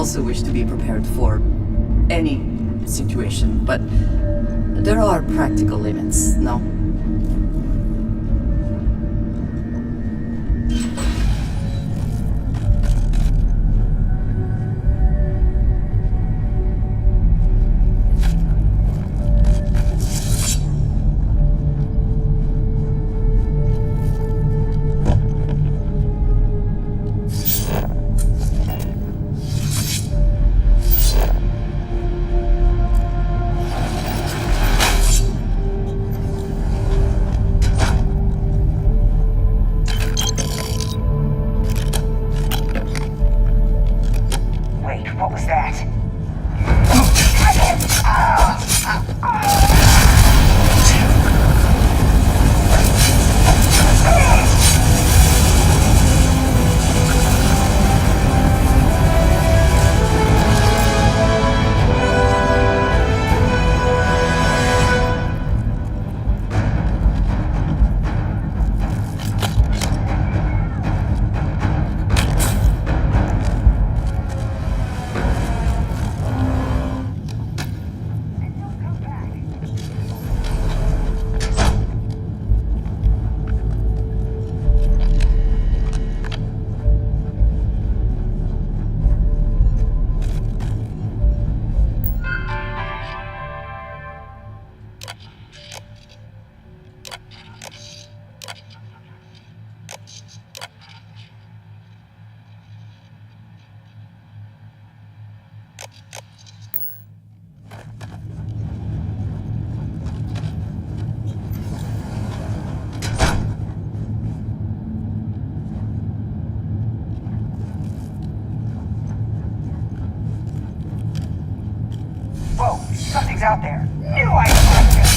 also wish to be prepared for any situation, but there are practical limits, no? What was that? Whoa, something's out there. Knew I'd find it.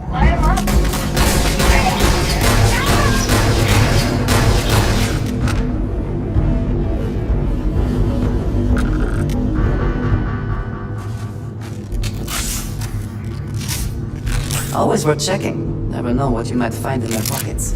Light 'em up. Always worth checking. Never know what you might find in their pockets.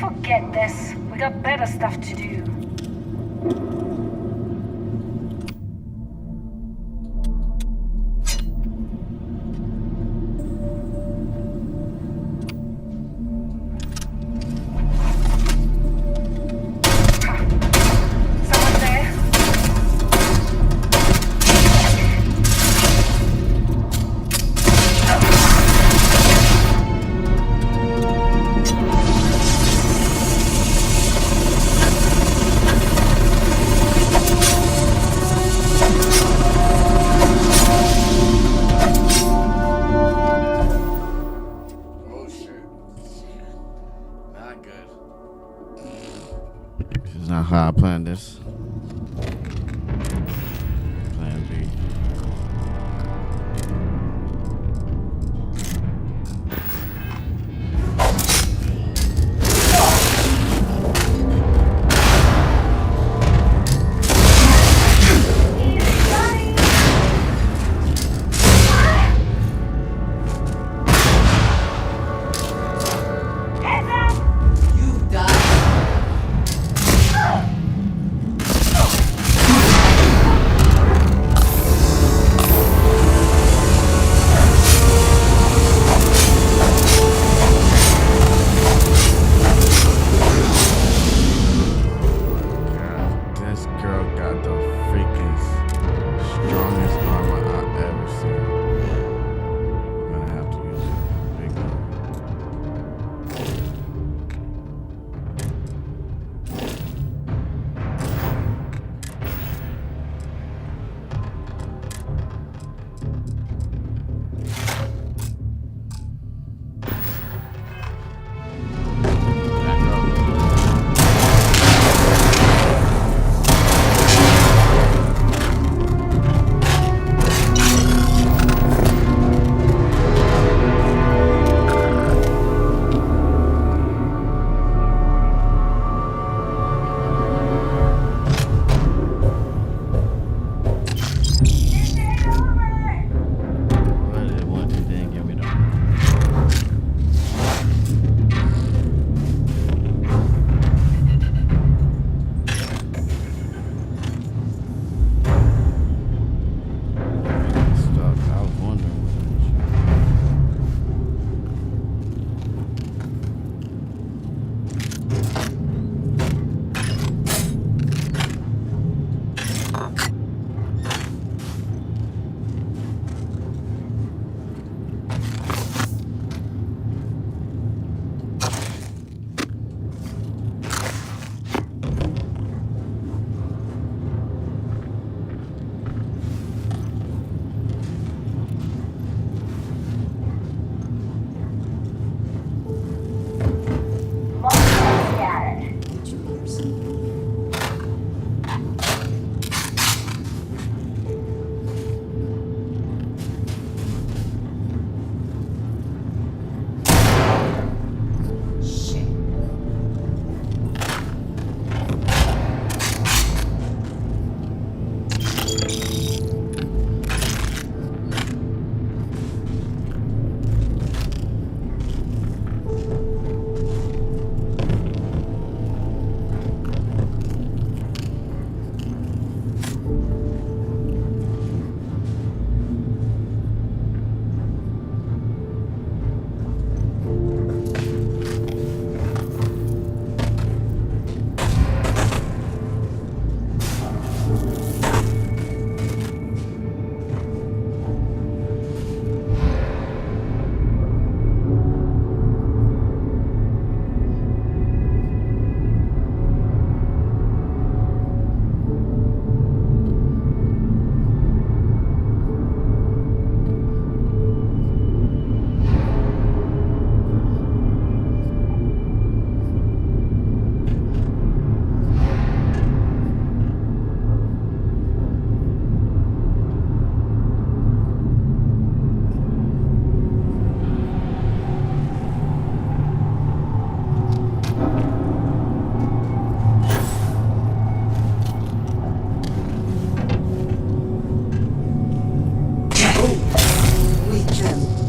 Forget this. We got better stuff to do. Someone there? Oh shit. Not good. This is not how I planned this. Plan B. Heads up! You die. God, this girl got the freaking strongest armor I've ever seen. I'm gonna have to use it. Big one. Back up. What did one two didn't give me though? Stuck. I was wondering what Shit.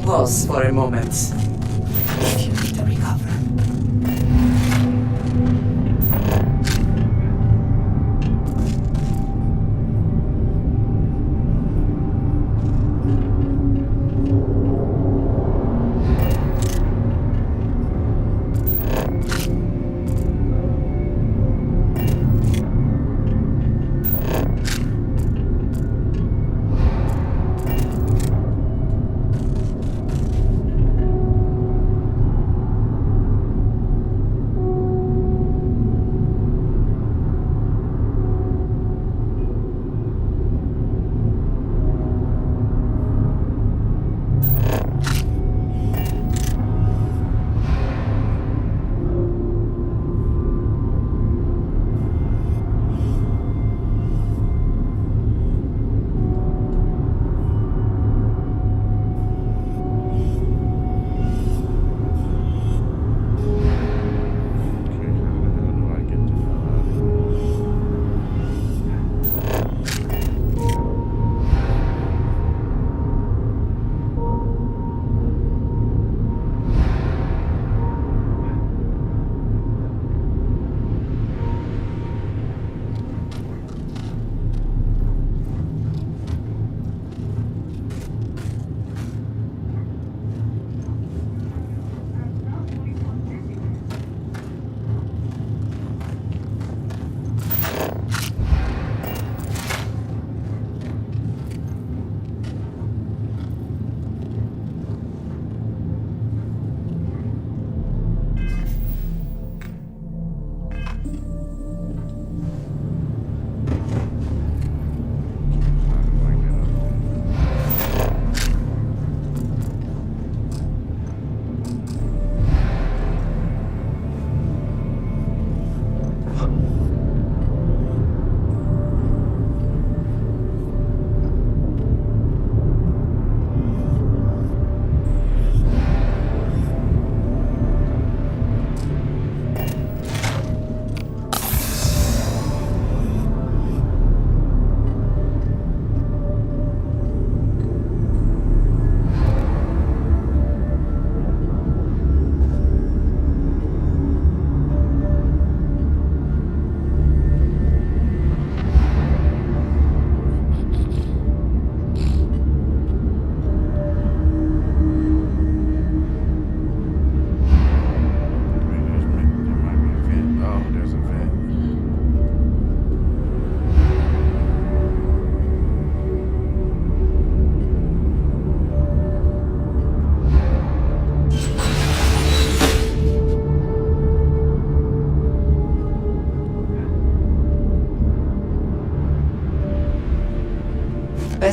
Pause for a moment. If you need to recover.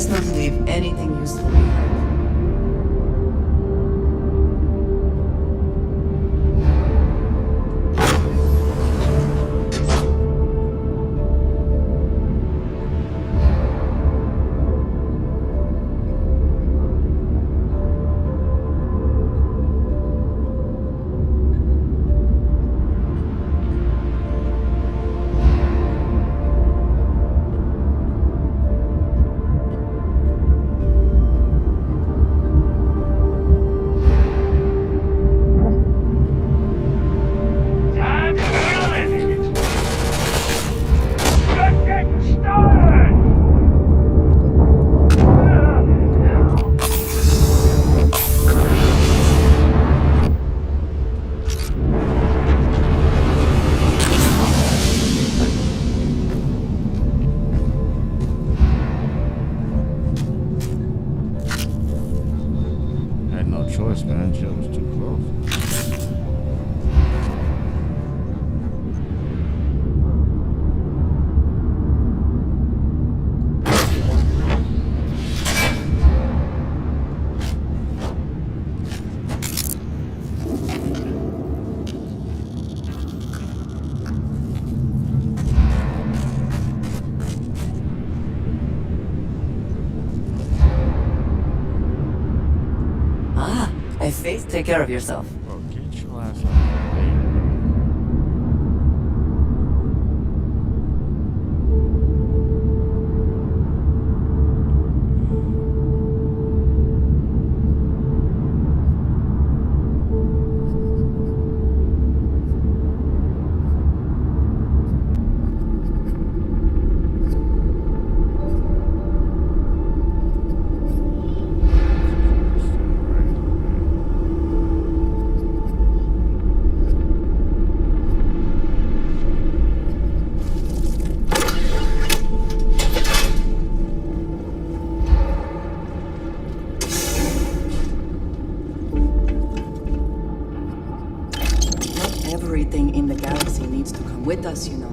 best not to leave anything useful behind. Time to live! Just getting started! I had no choice, man. Jill was too close. Ah, I Faith, take care of yourself. Bro, get your ass out of the way, bro. Not everything in the galaxy needs to come with us, you know.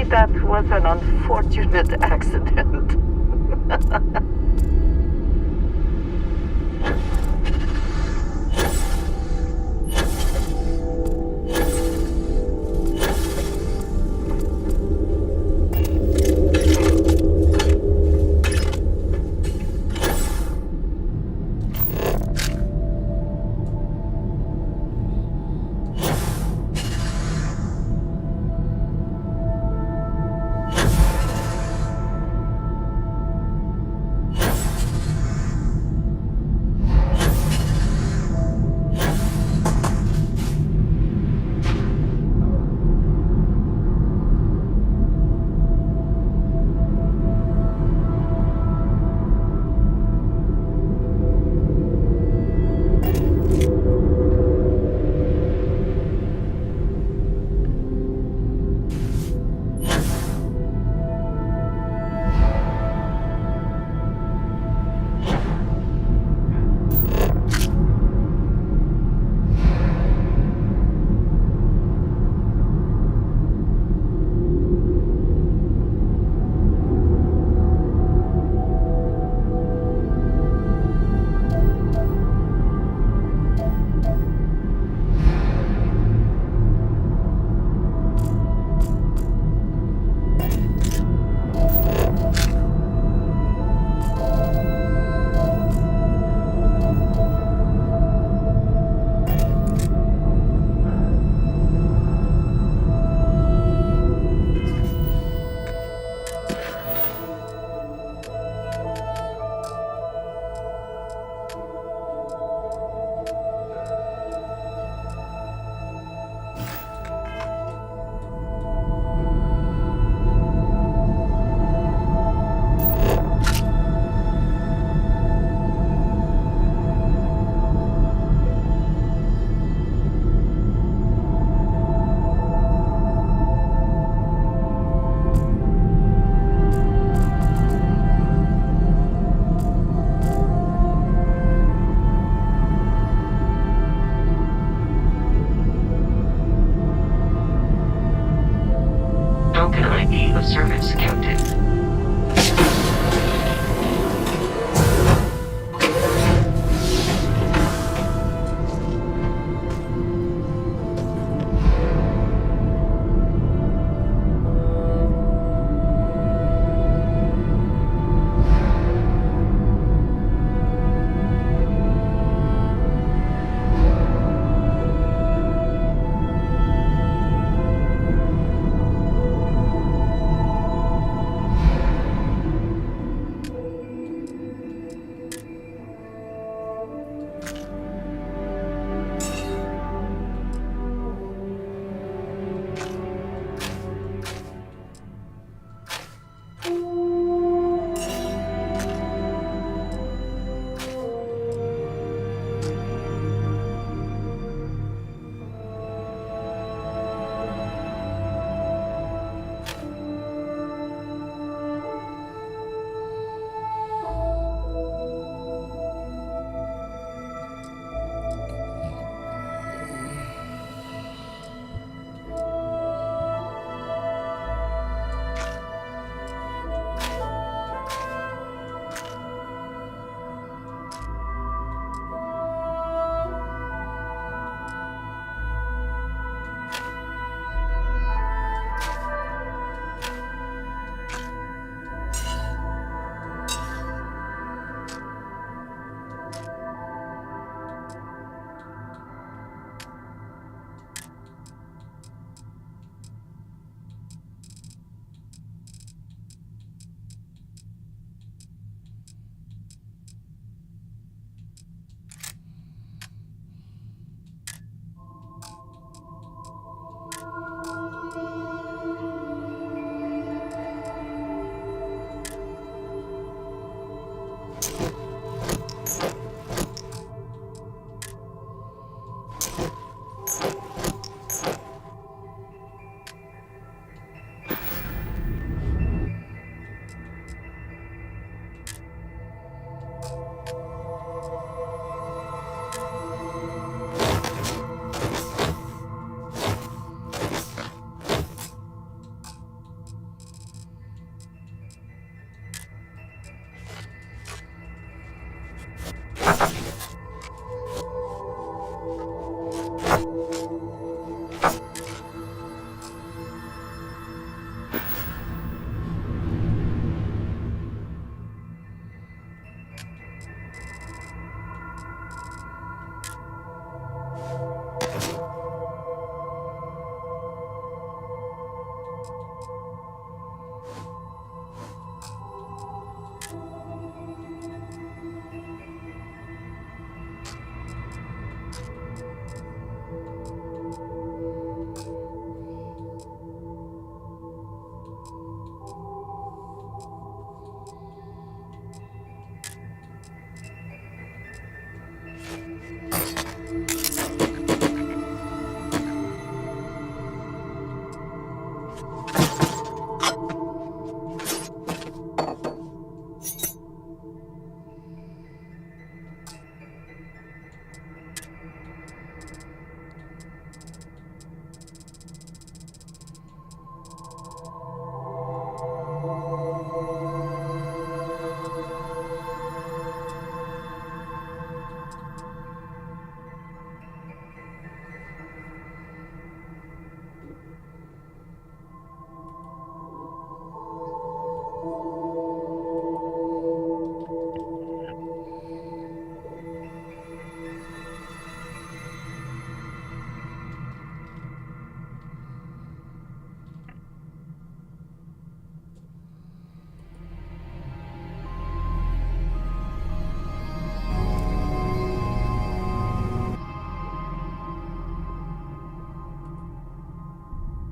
That was an unfortunate accident. Token ID of service, Captain.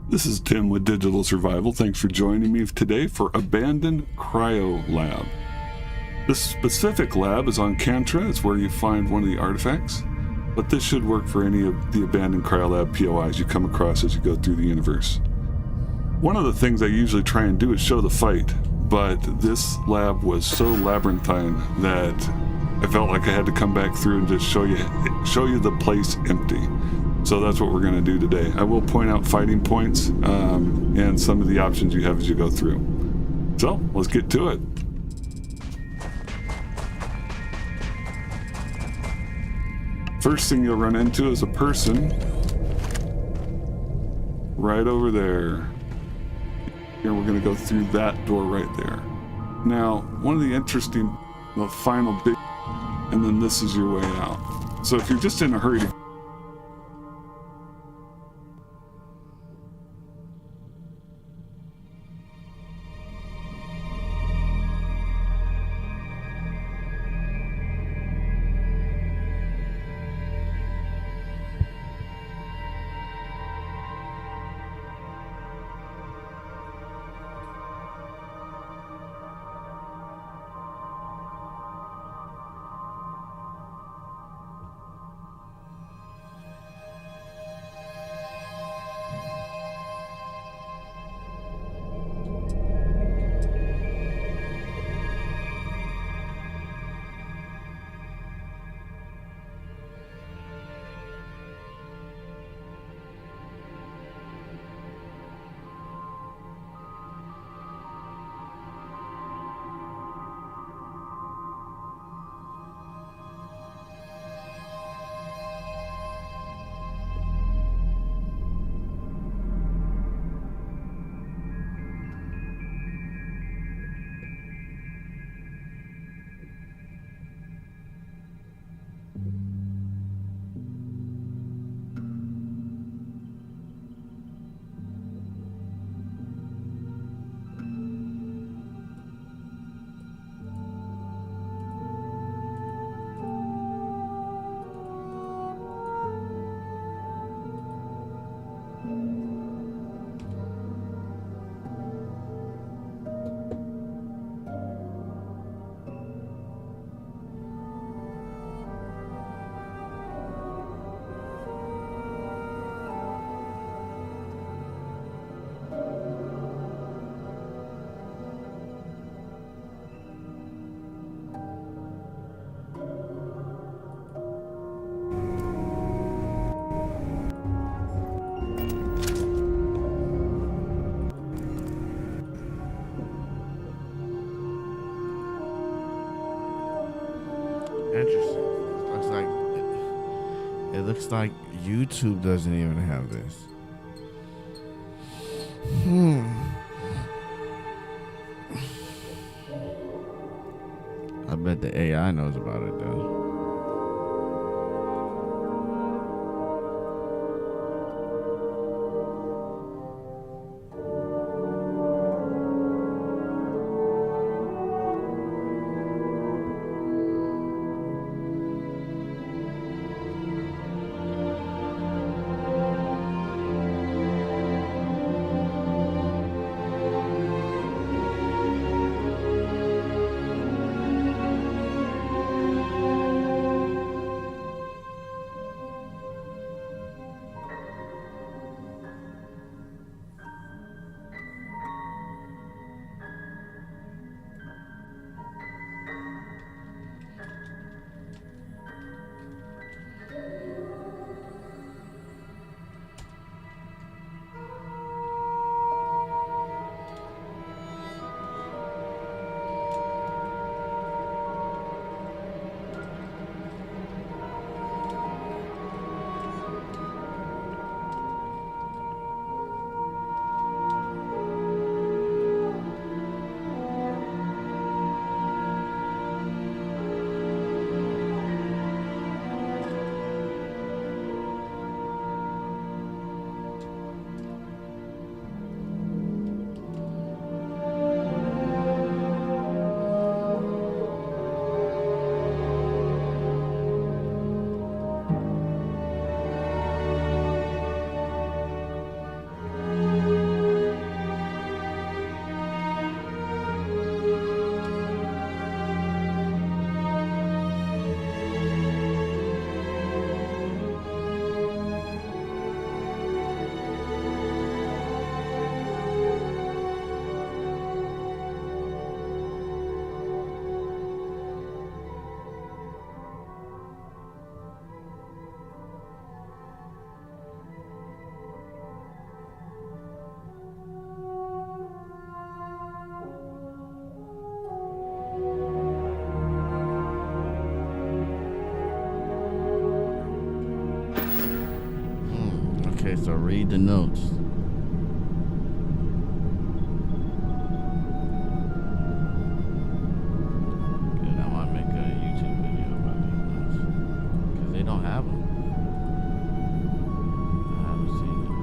This is Tim with Digital Survival. Thanks for joining me today for Abandoned Cryo Lab. This specific lab is on Cantra. It's where you find one of the artifacts, but this should work for any of the abandoned cryo lab POIs you come across as you go through the universe. One of the things I usually try and do is show the fight, but this lab was so labyrinthine that I felt like I had to come back through and just show you the place empty. So that's what we're going to do today. I will point out fighting points and some of the options you have as you go through. So let's get to it. First thing you'll run into is a person right over there. Here we're going to go through that door right there. Now, one of the interesting, the final big, and then this is your way out. So if you're just in a hurry to Interesting. It looks like YouTube doesn't even have this. I bet the AI knows about it though. Okay, so read the notes. Good, I might make a YouTube video about these notes. Because they don't have them. I haven't seen them.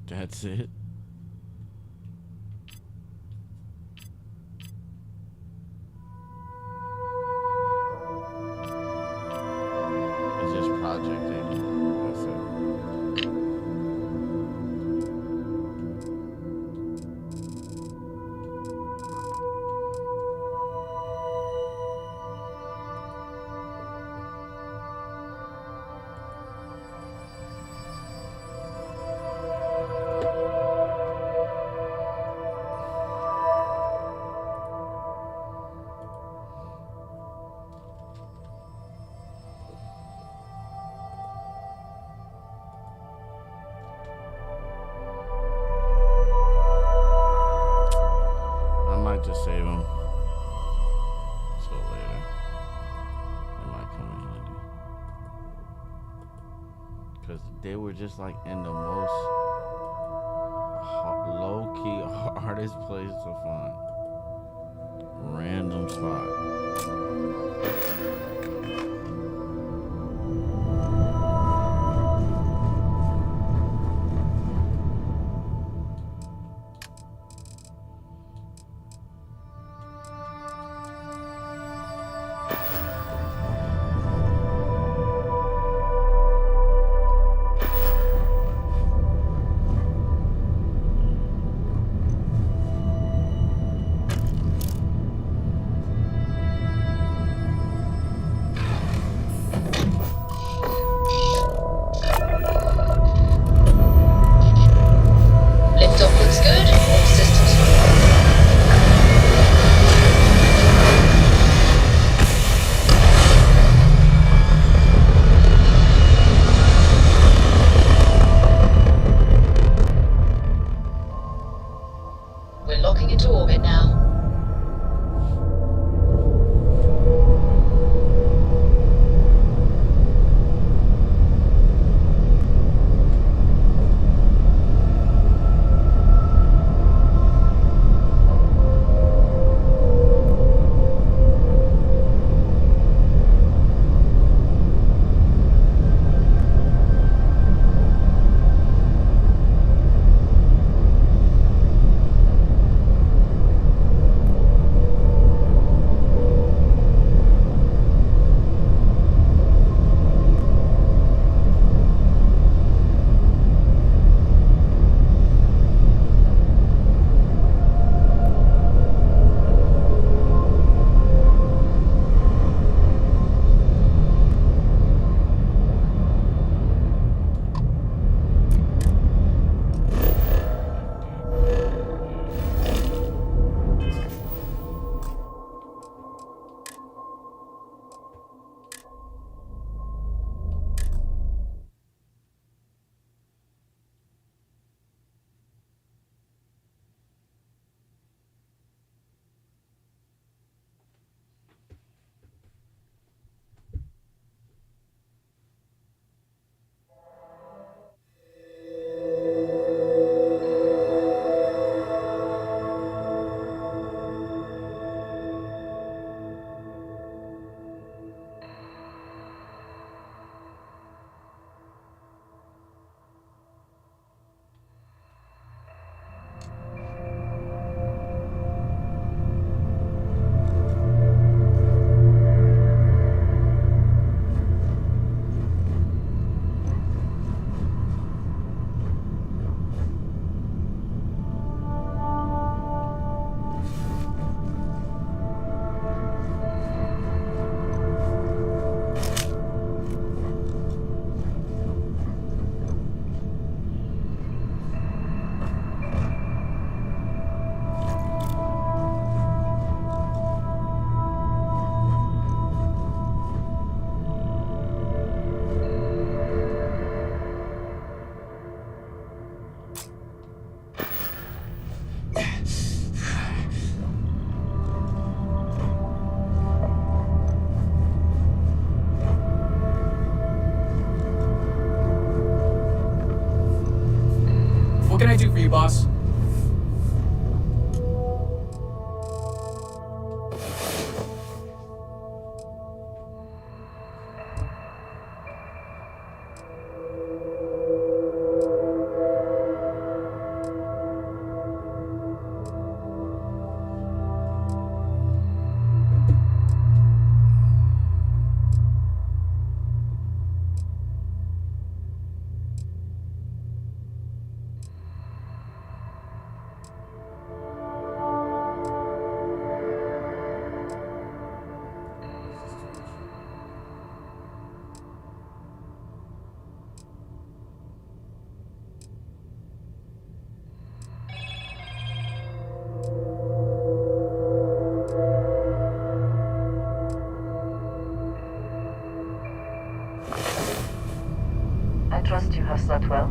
That's it. It's just Project 80. That's it. I might just save them till later. They might come in handy. Because they were just like in the most low-key hardest place to find. Random spot. trust you have slept well.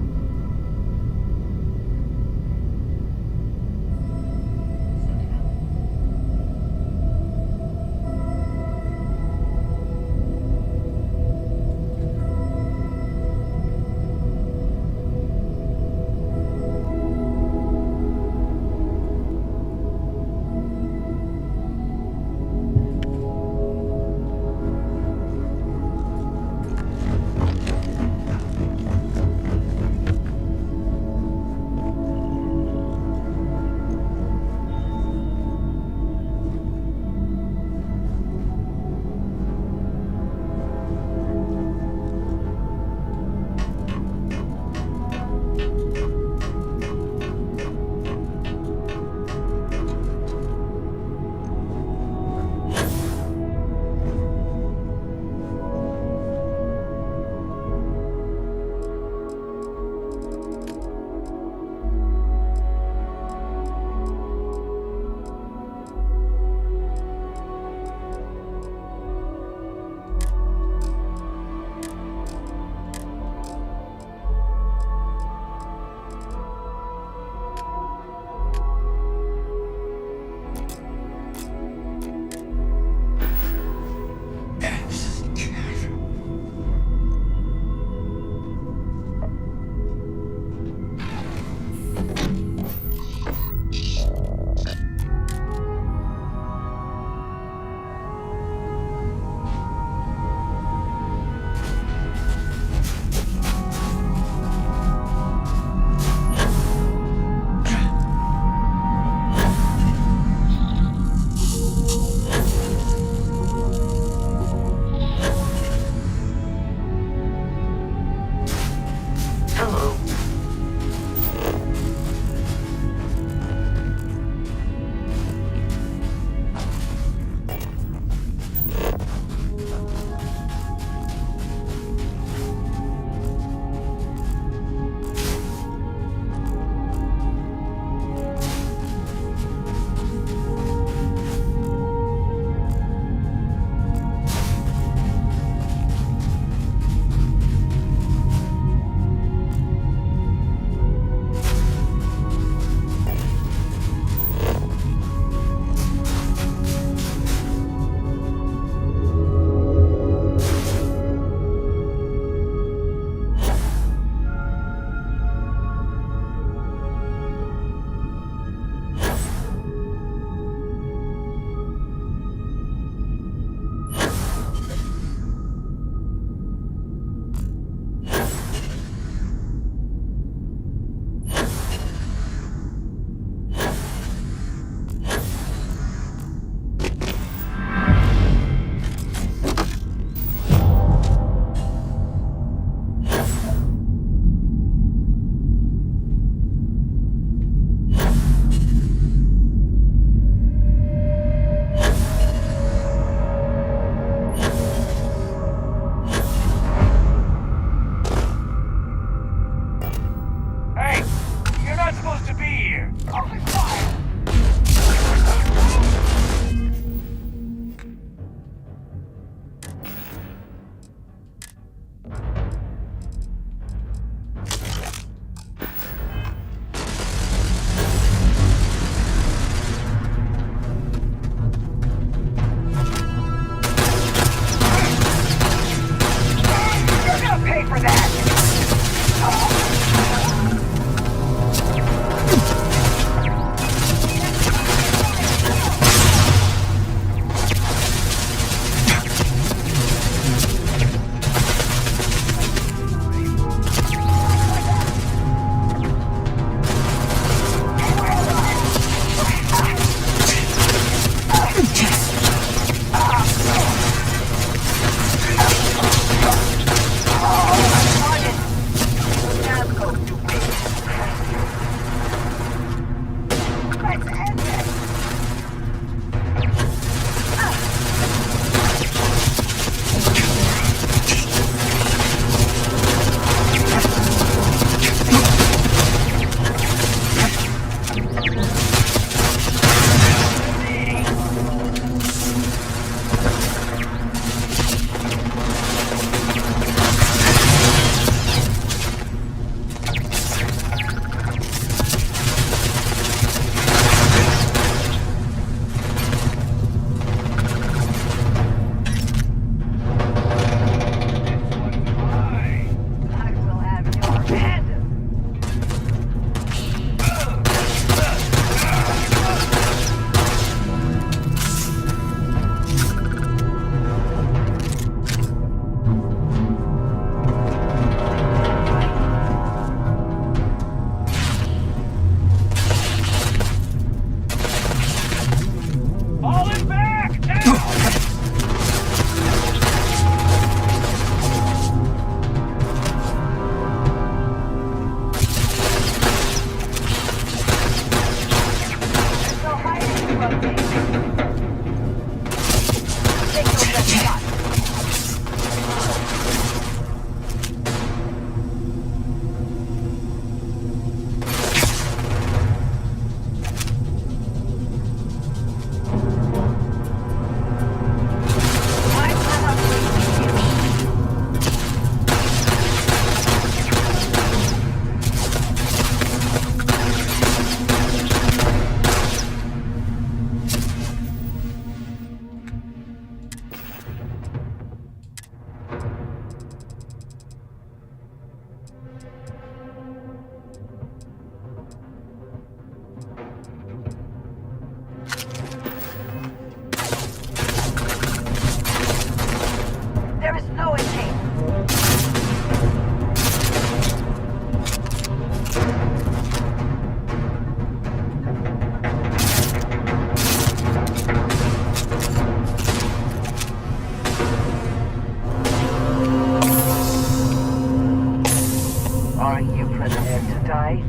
die?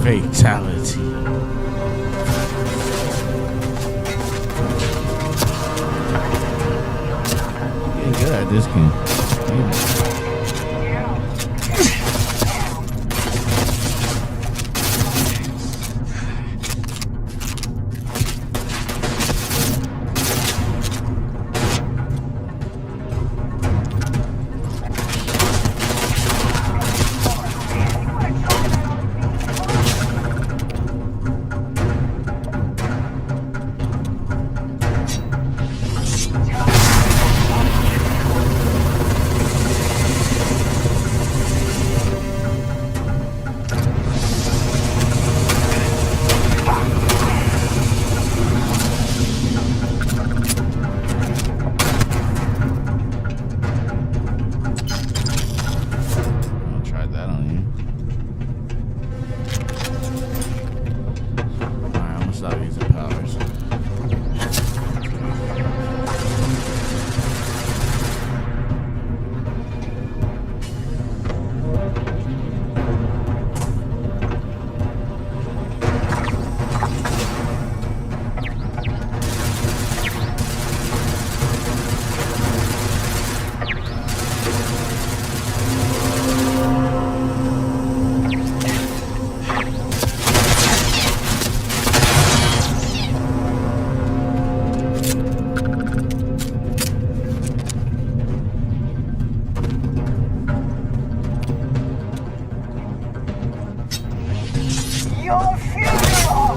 Fatality. Getting good at this game. Try that on you. Alright, I'm gonna stop using powers. Your funeral!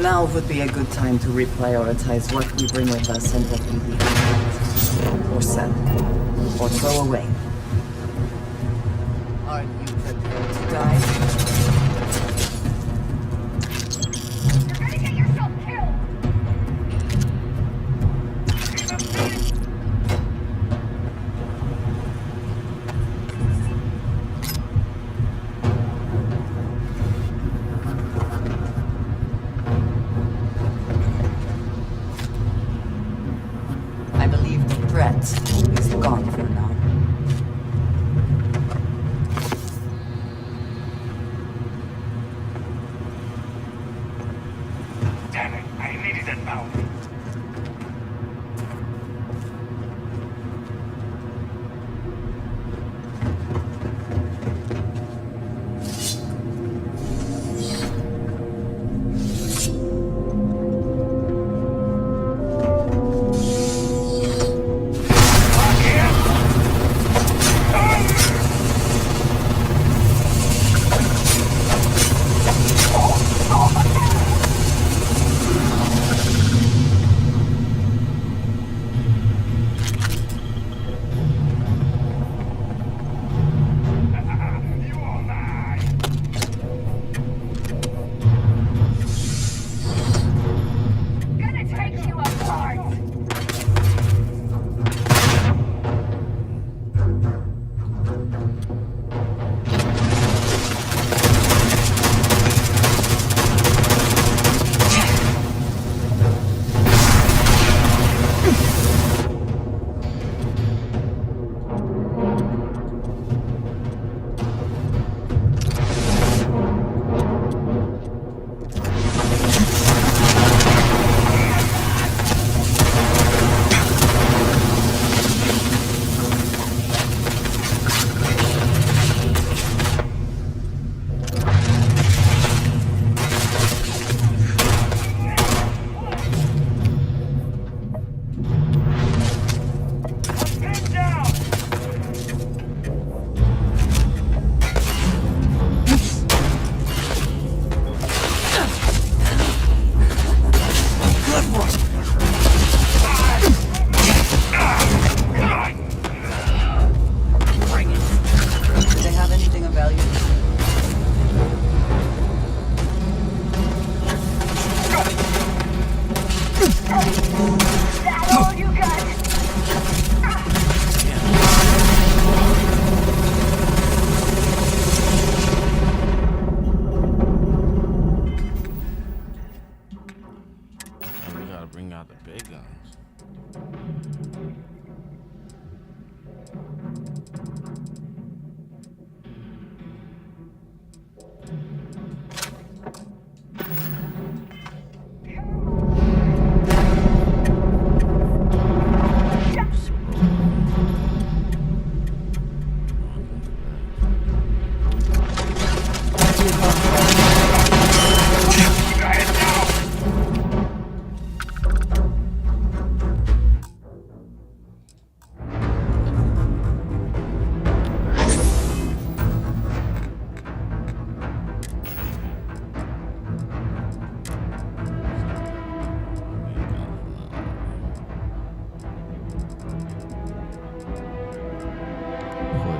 Now would be a good time to reprioritize what we bring with us and what we leave behind. Or sell. Or throw away. Are you prepared to die? You're gonna get yourself killed! I believe the threat is gone for now.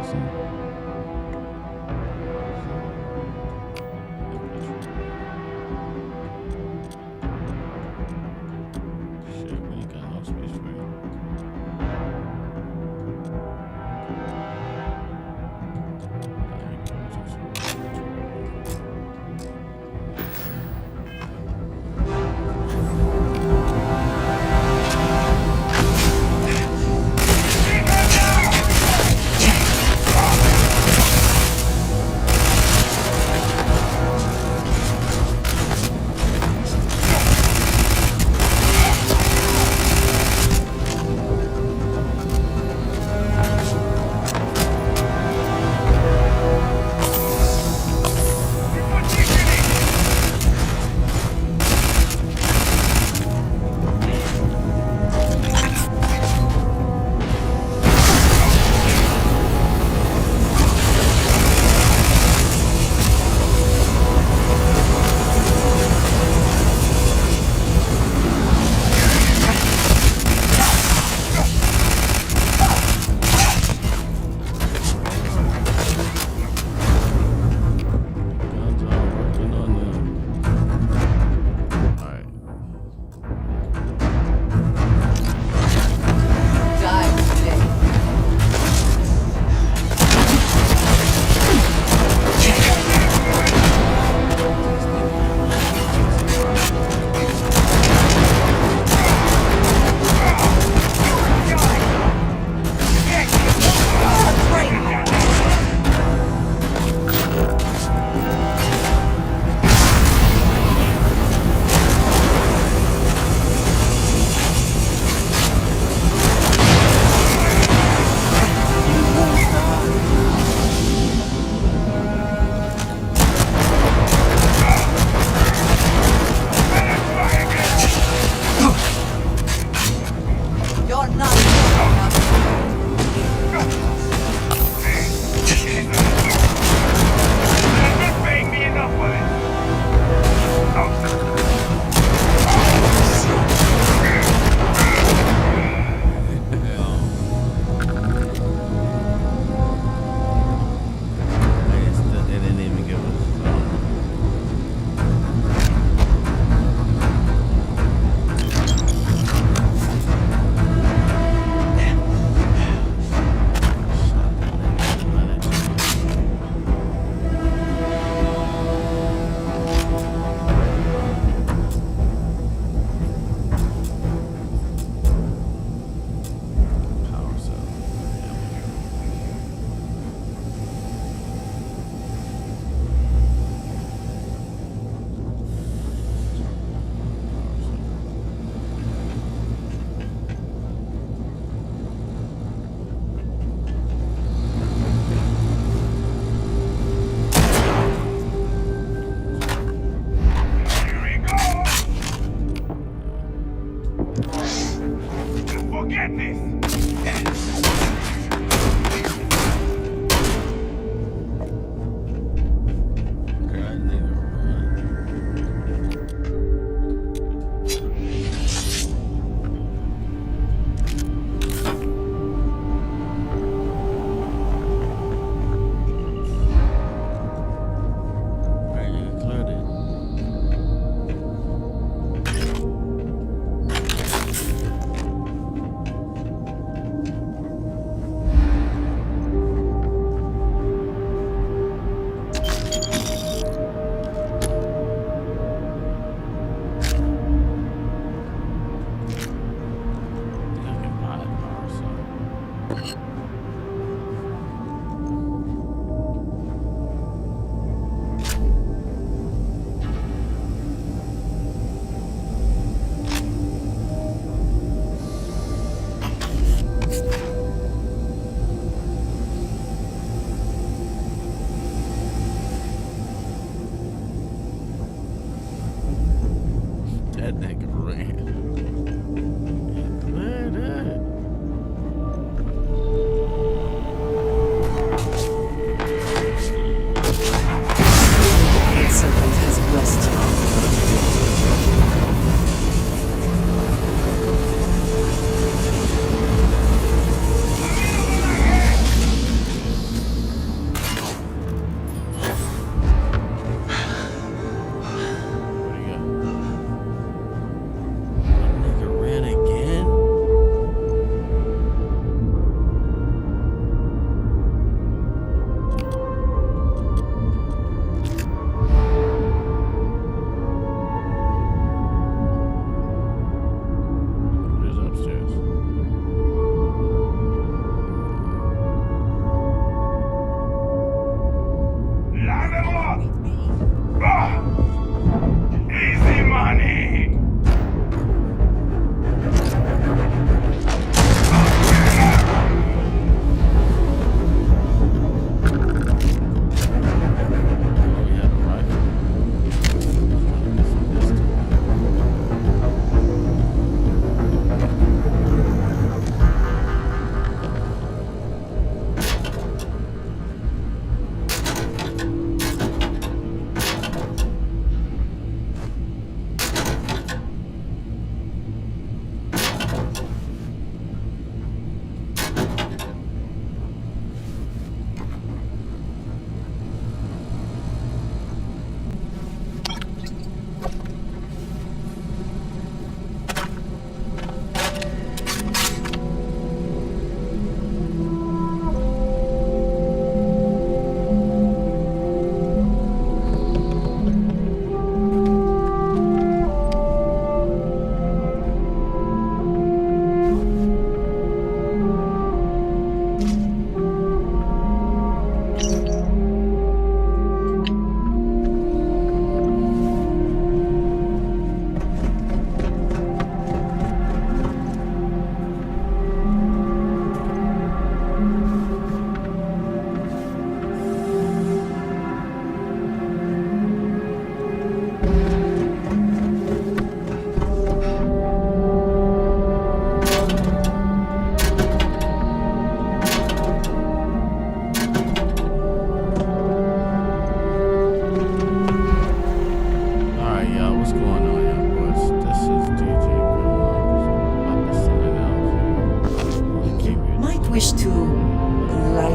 Shit, we ain't got no space for you.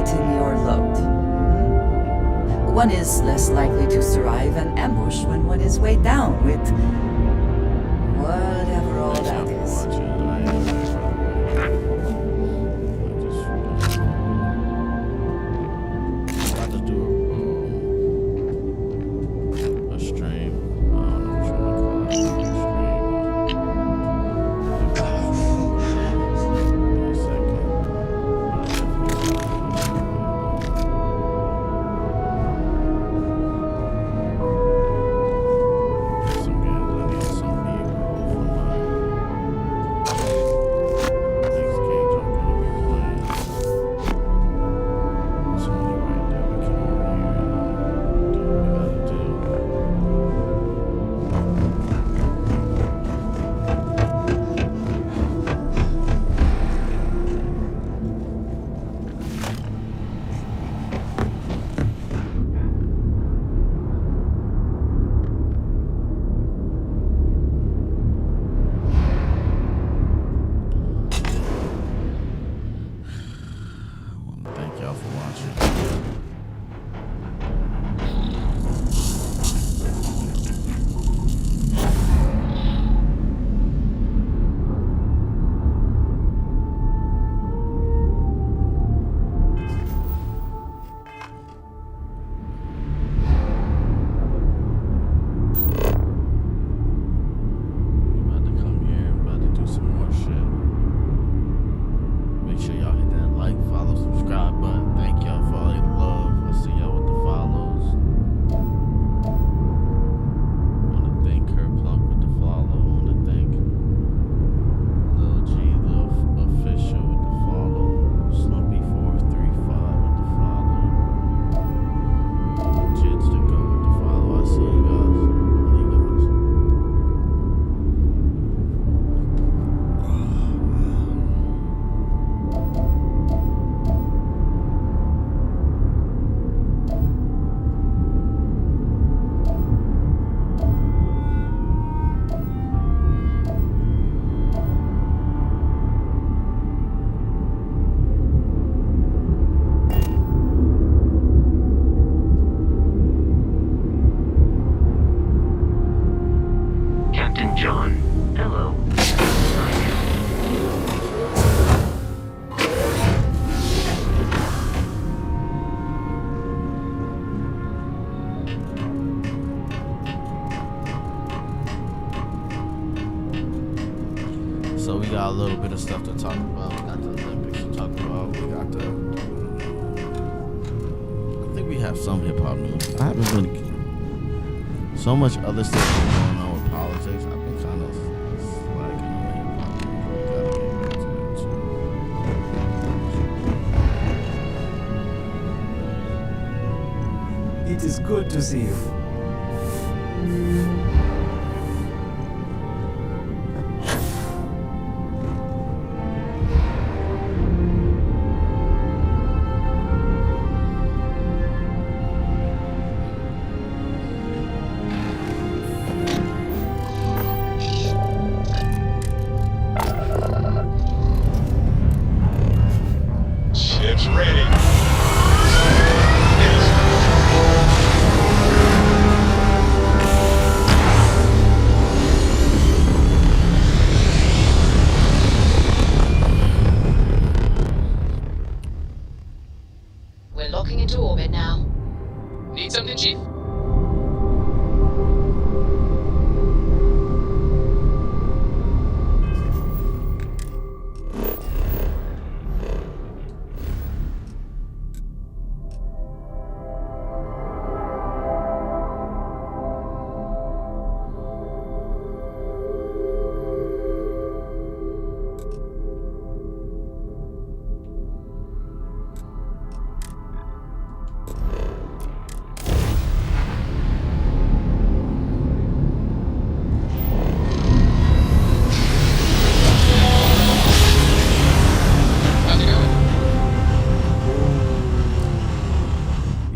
lighten your load. One is less likely to survive an ambush when one is weighed down with whatever all that is. I just do a stream. I don't know what you want to call it. Thank y'all for watching. About to come here, about to do some more shit. Make sure y'all hit that like, follow, subscribe button. Thank y'all for all your love. I'll see y'all with the follows. Want to thank Kurt Plunk with the follow. Want to thank Lil G, Lil Official with the follow. Slumpy435 with the follow. Jits to go with the follow. I see you guys. Love you guys. Captain John, hello. So we got a little bit of stuff to talk about. We got the Olympics to talk about. We got the. I think we have some hip hop news. I haven't really. So much other stuff going on with politics. I've been kind of slacking on the hip hop news. We gotta get back to that too. It is good to see you. Ship's ready. We're locking into orbit now. Need something, Chief?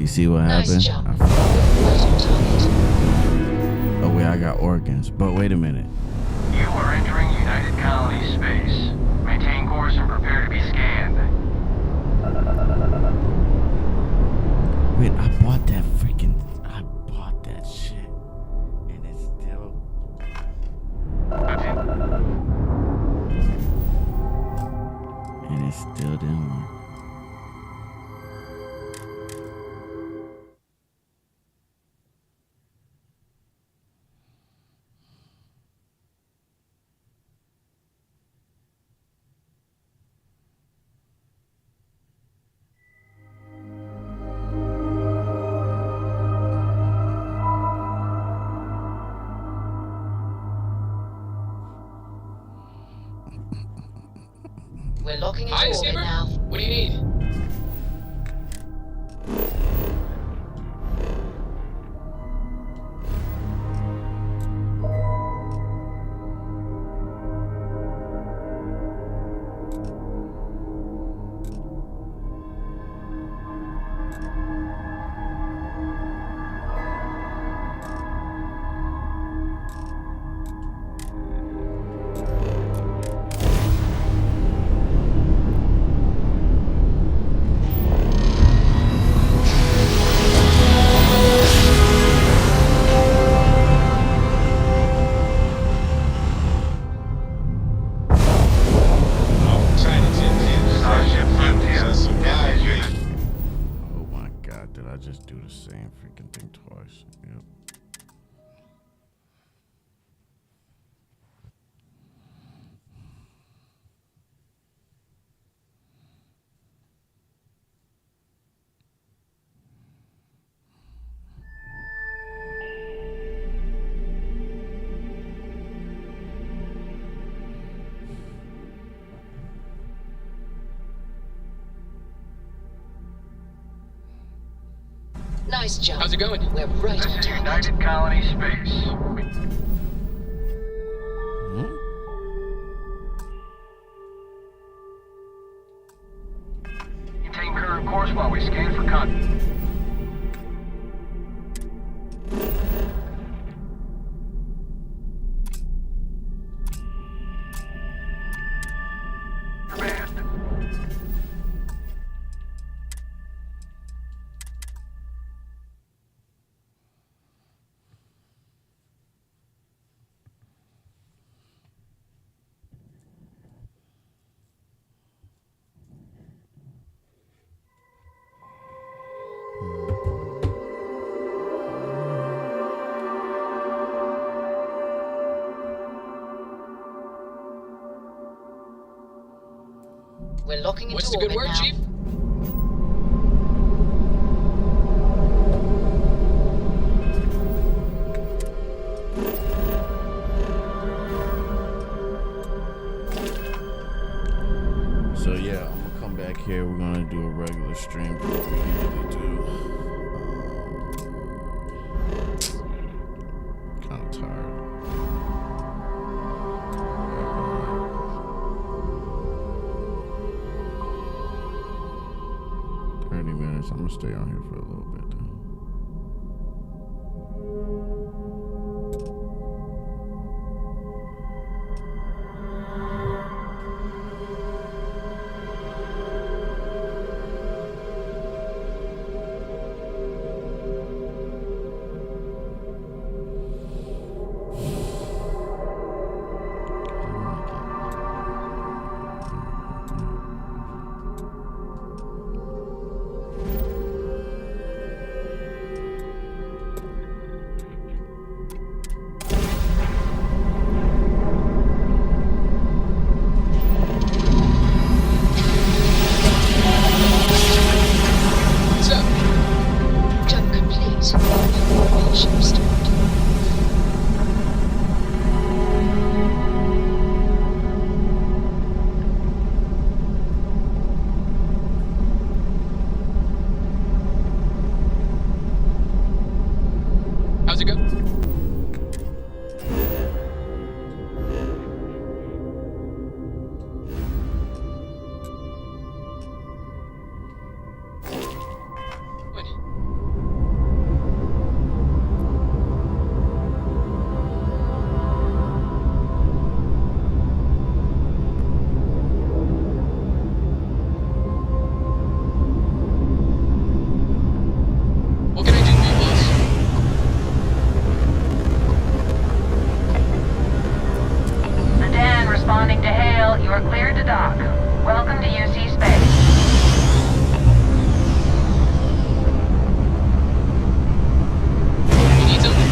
See what Nice happened? job. Right on target. Oh wait, I got organs. But wait a minute. You are entering United Colony space. Maintain course and prepare to be scanned. We're locking into Hi, orbit Skipper. now. What do you need? Oh my god, did I just do the same freaking thing twice? Yep. Nice jump. How's it going? We're right This on is target. United Colony Space. Maintain current course while we scan for contact. We're locking into What's the orbit good word, now. Chief? So yeah, I'm gonna come back here. We're gonna do a regular stream for what we usually do. Kind of tired. 30 minutes. I'm gonna stay on here for a little bit though. What's up? Jump complete. Propulsion restored. How's it go? What? What can I do for you, boss? Sedan responding to hail. You are cleared to dock. Welcome to UC Space. You need something?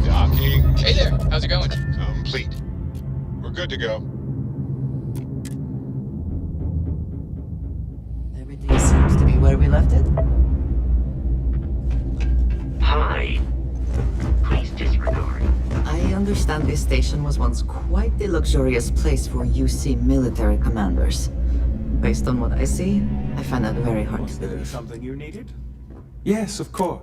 Docking Hey there. How's it going? complete. We're good to go. where we left it? Hi. Please disregard. I understand this station was once quite the luxurious place for UC military commanders. Based on what I see, I find that very hard to believe. Something you needed? Yes, of course.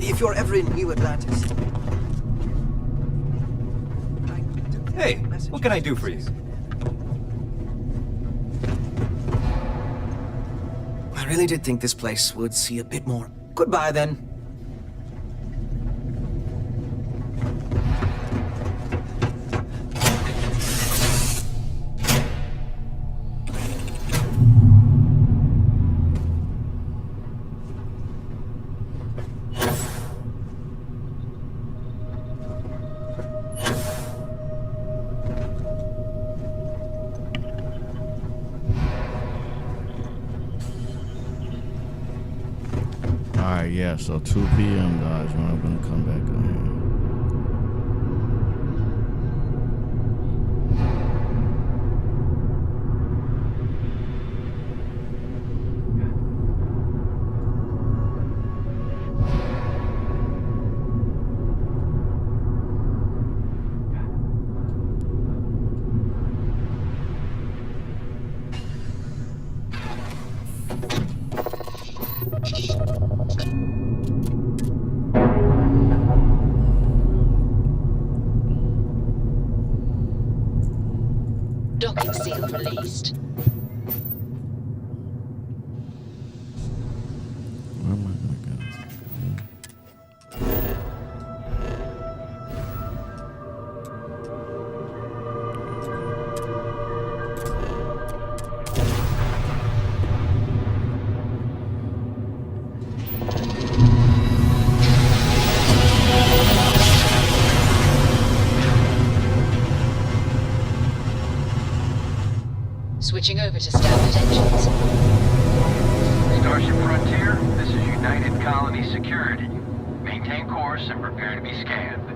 If you're ever in New Atlantis... Hey, what can I do for you? I really did think this place would see a bit more. Goodbye, then. Alright, yeah, so 2 p.m. guys, when I'm gonna come back on here. least. Where am I gonna go? Switching over to standard engines. Starship Frontier, this is United Colony Security. Maintain course and prepare to be scanned.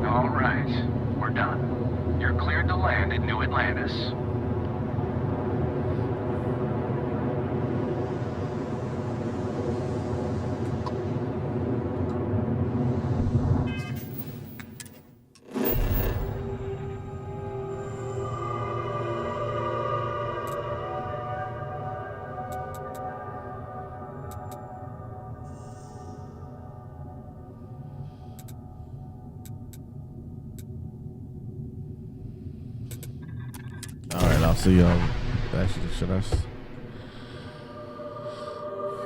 All right, we're done. You're cleared to land at New Atlantis. Alright, I'll see y'all. Actually,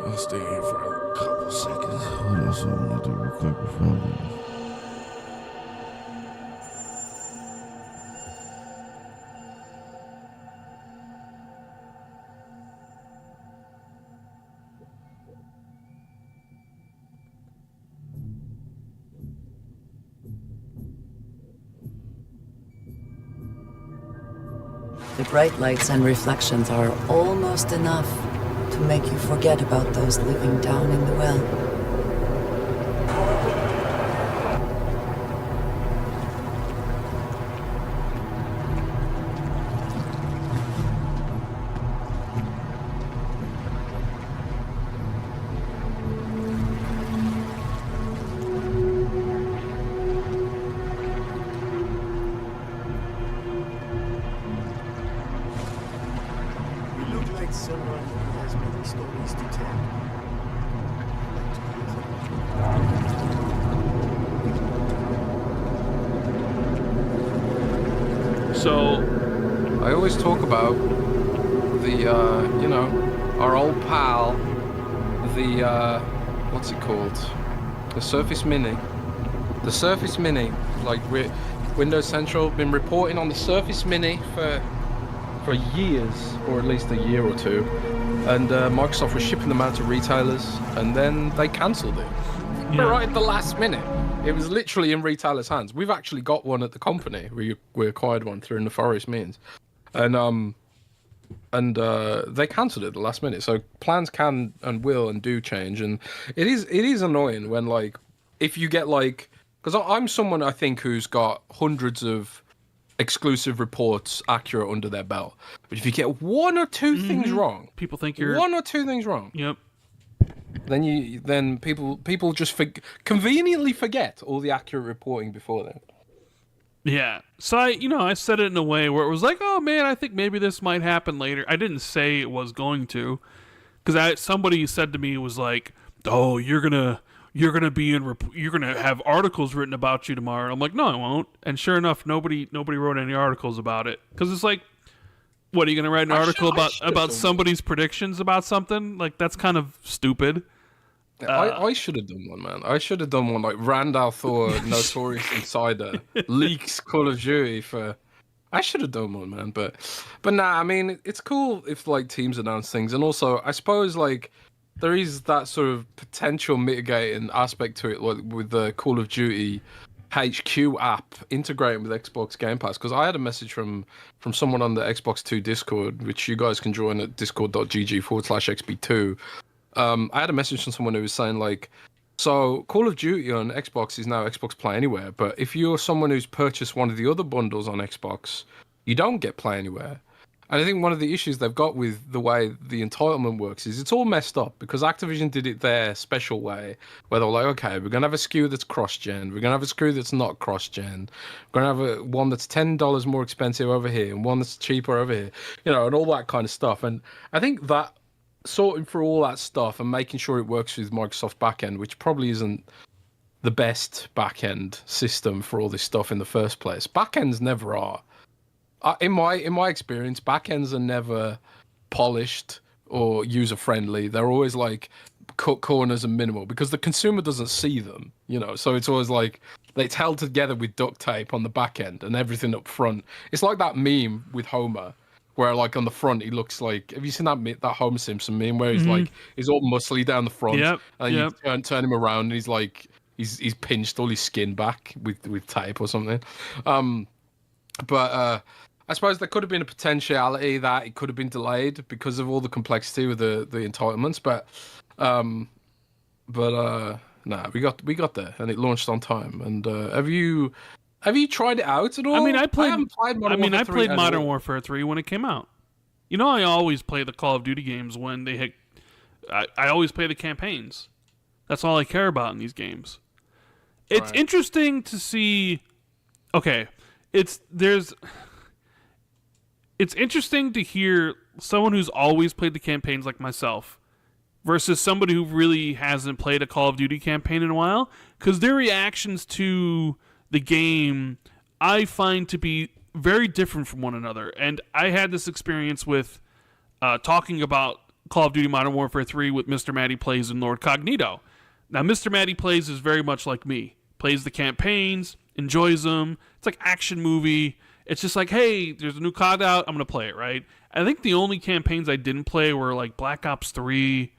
I'll stay here for a couple seconds. What else I want to do real quick before I leave? The bright lights and reflections are almost enough to make you forget about those living down in the well. Someone who has many stories to tell. So, I always talk about the, our old pal, the, what's it called? The Surface Mini. The Surface Mini, like Windows Central been reporting on the Surface Mini for years, or at least a year or two, and Microsoft was shipping them out to retailers, and then they cancelled it right at the last minute. It was literally in retailers' hands. We've actually got one at the company. We acquired one through nefarious means, and they cancelled it at the last minute. So plans can and will and do change, and it is annoying when, like, if you get, like, because I'm someone, I think, who's got hundreds of exclusive reports accurate under their belt, but if you get one or two things wrong, people think you're one or two things wrong. Yep. Then people just conveniently forget all the accurate reporting before then. Yeah. So I said it in a way where it was like, oh man, I think maybe this might happen later. I didn't say it was going to, because somebody said to me, it was like, oh, you're gonna have articles written about you tomorrow. And I'm like, no, I won't. And sure enough, nobody wrote any articles about it, because it's like, what, are you gonna write an article about somebody's predictions about something? Like, that's kind of stupid. I should have done one, man. I should have done one like Randall Thor, Notorious Insider, leaks Call of Duty for. I should have done one, man. But nah, I mean, it's cool if, like, teams announce things, and also I suppose, like, there is that sort of potential mitigating aspect to it, like with the Call of Duty HQ app integrating with Xbox Game Pass. Because I had a message from someone on the Xbox 2 Discord, which you guys can join at discord.gg/xb2. I had a message from someone who was saying, like, so Call of Duty on Xbox is now Xbox Play Anywhere, but if you're someone who's purchased one of the other bundles on Xbox, you don't get Play Anywhere. And I think one of the issues they've got with the way the entitlement works is it's all messed up, because Activision did it their special way, where they're like, okay, we're going to have a SKU that's cross-gen, we're going to have a SKU that's not cross-gen, we're going to have one that's $10 more expensive over here, and one that's cheaper over here, and all that kind of stuff. And I think that sorting through all that stuff and making sure it works with Microsoft backend, which probably isn't the best back-end system for all this stuff in the first place. Back-ends never are. In my experience, back-ends are never polished or user-friendly. They're always like cut corners and minimal because the consumer doesn't see them, you know. So it's always like it's held together with duct tape on the back end and everything up front. It's like that meme with Homer, where like on the front he looks like. Have you seen that Homer Simpson meme where he's like he's all muscly down the front, and you turn him around and he's like he's pinched all his skin back with tape or something. But I suppose there could have been a potentiality that it could have been delayed because of all the complexity with the entitlements, but nah, we got there and it launched on time. And have you tried it out at all? I mean, I haven't played Modern Warfare 3 when it came out. You know, I always play the Call of Duty games when they hit. I always play the campaigns. That's all I care about in these games. It's interesting to see. Okay, it's interesting to hear someone who's always played the campaigns like myself versus somebody who really hasn't played a Call of Duty campaign in a while, because their reactions to the game I find to be very different from one another. And I had this experience with talking about Call of Duty Modern Warfare 3 with Mr. Matty Plays and Lord Cognito. Now, Mr. Matty Plays is very much like me. Plays the campaigns, enjoys them. It's like action movie. It's just like, hey, there's a new COD out, I'm going to play it, right? I think the only campaigns I didn't play were like Black Ops 3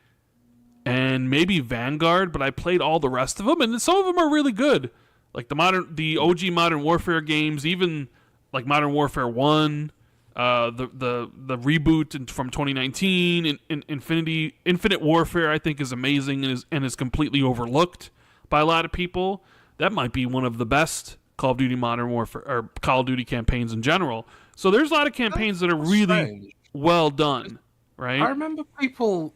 and maybe Vanguard, but I played all the rest of them, and some of them are really good. Like the OG Modern Warfare games, even like Modern Warfare 1, the reboot from 2019, Infinite Warfare, I think is amazing and is completely overlooked by a lot of people. That might be one of the best Call of Duty Modern Warfare or Call of Duty campaigns in general. So there's a lot of campaigns that are really well done, right? I remember people.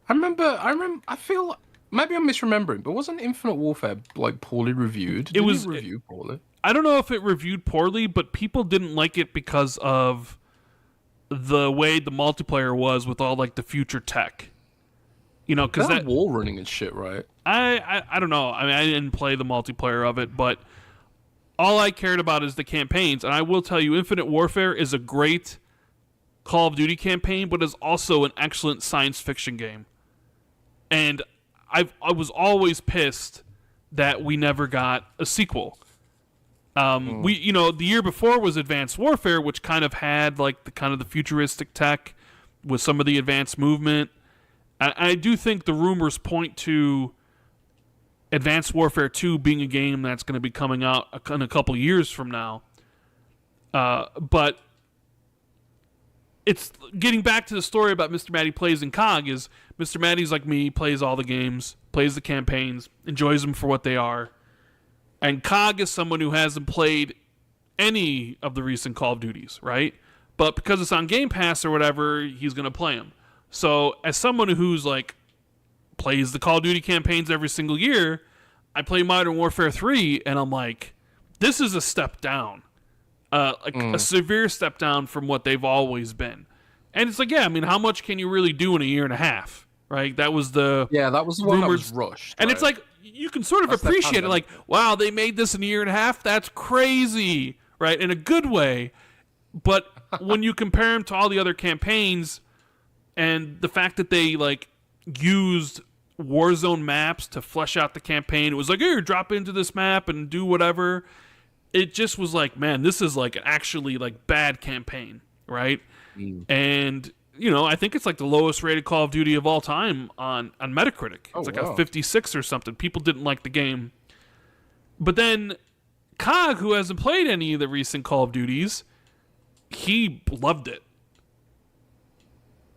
I feel maybe I'm misremembering, but wasn't Infinite Warfare like poorly reviewed? Did it review poorly? I don't know if it reviewed poorly, but people didn't like it because of the way the multiplayer was with all like the future tech. You know, because that wall running and shit, right? I don't know. I mean, I didn't play the multiplayer of it, but all I cared about is the campaigns. And I will tell you, Infinite Warfare is a great Call of Duty campaign, but is also an excellent science fiction game. And I was always pissed that we never got a sequel. The year before was Advanced Warfare, which kind of had like the futuristic tech with some of the advanced movement. I do think the rumors point to Advanced Warfare 2 being a game that's going to be coming out in a couple years from now. But it's getting back to the story about Mr. Matty Plays and COG is Mr. Matty's like me, plays all the games, plays the campaigns, enjoys them for what they are. And COG is someone who hasn't played any of the recent Call of Duties, right? But because it's on Game Pass or whatever, he's going to play them. So as someone who's like plays the Call of Duty campaigns every single year, I play Modern Warfare 3 and I'm like, this is a step down. A severe step down from what they've always been. And it's like, yeah, I mean, how much can you really do in a year and a half? Right? That was the one that was rushed. And it's like, you can sort of appreciate it, like, wow, they made this in a year and a half? That's crazy, right? In a good way. But when you compare them to all the other campaigns and the fact that they, like, used Warzone maps to flesh out the campaign, it was like, here, drop into this map and do whatever. It just was like, man, this is, like, actually, like, bad campaign, right? And, you know, I think it's, like, the lowest rated Call of Duty of all time on Metacritic. It's a 56 or something. People didn't like the game. But then COG, who hasn't played any of the recent Call of Duties, he loved it.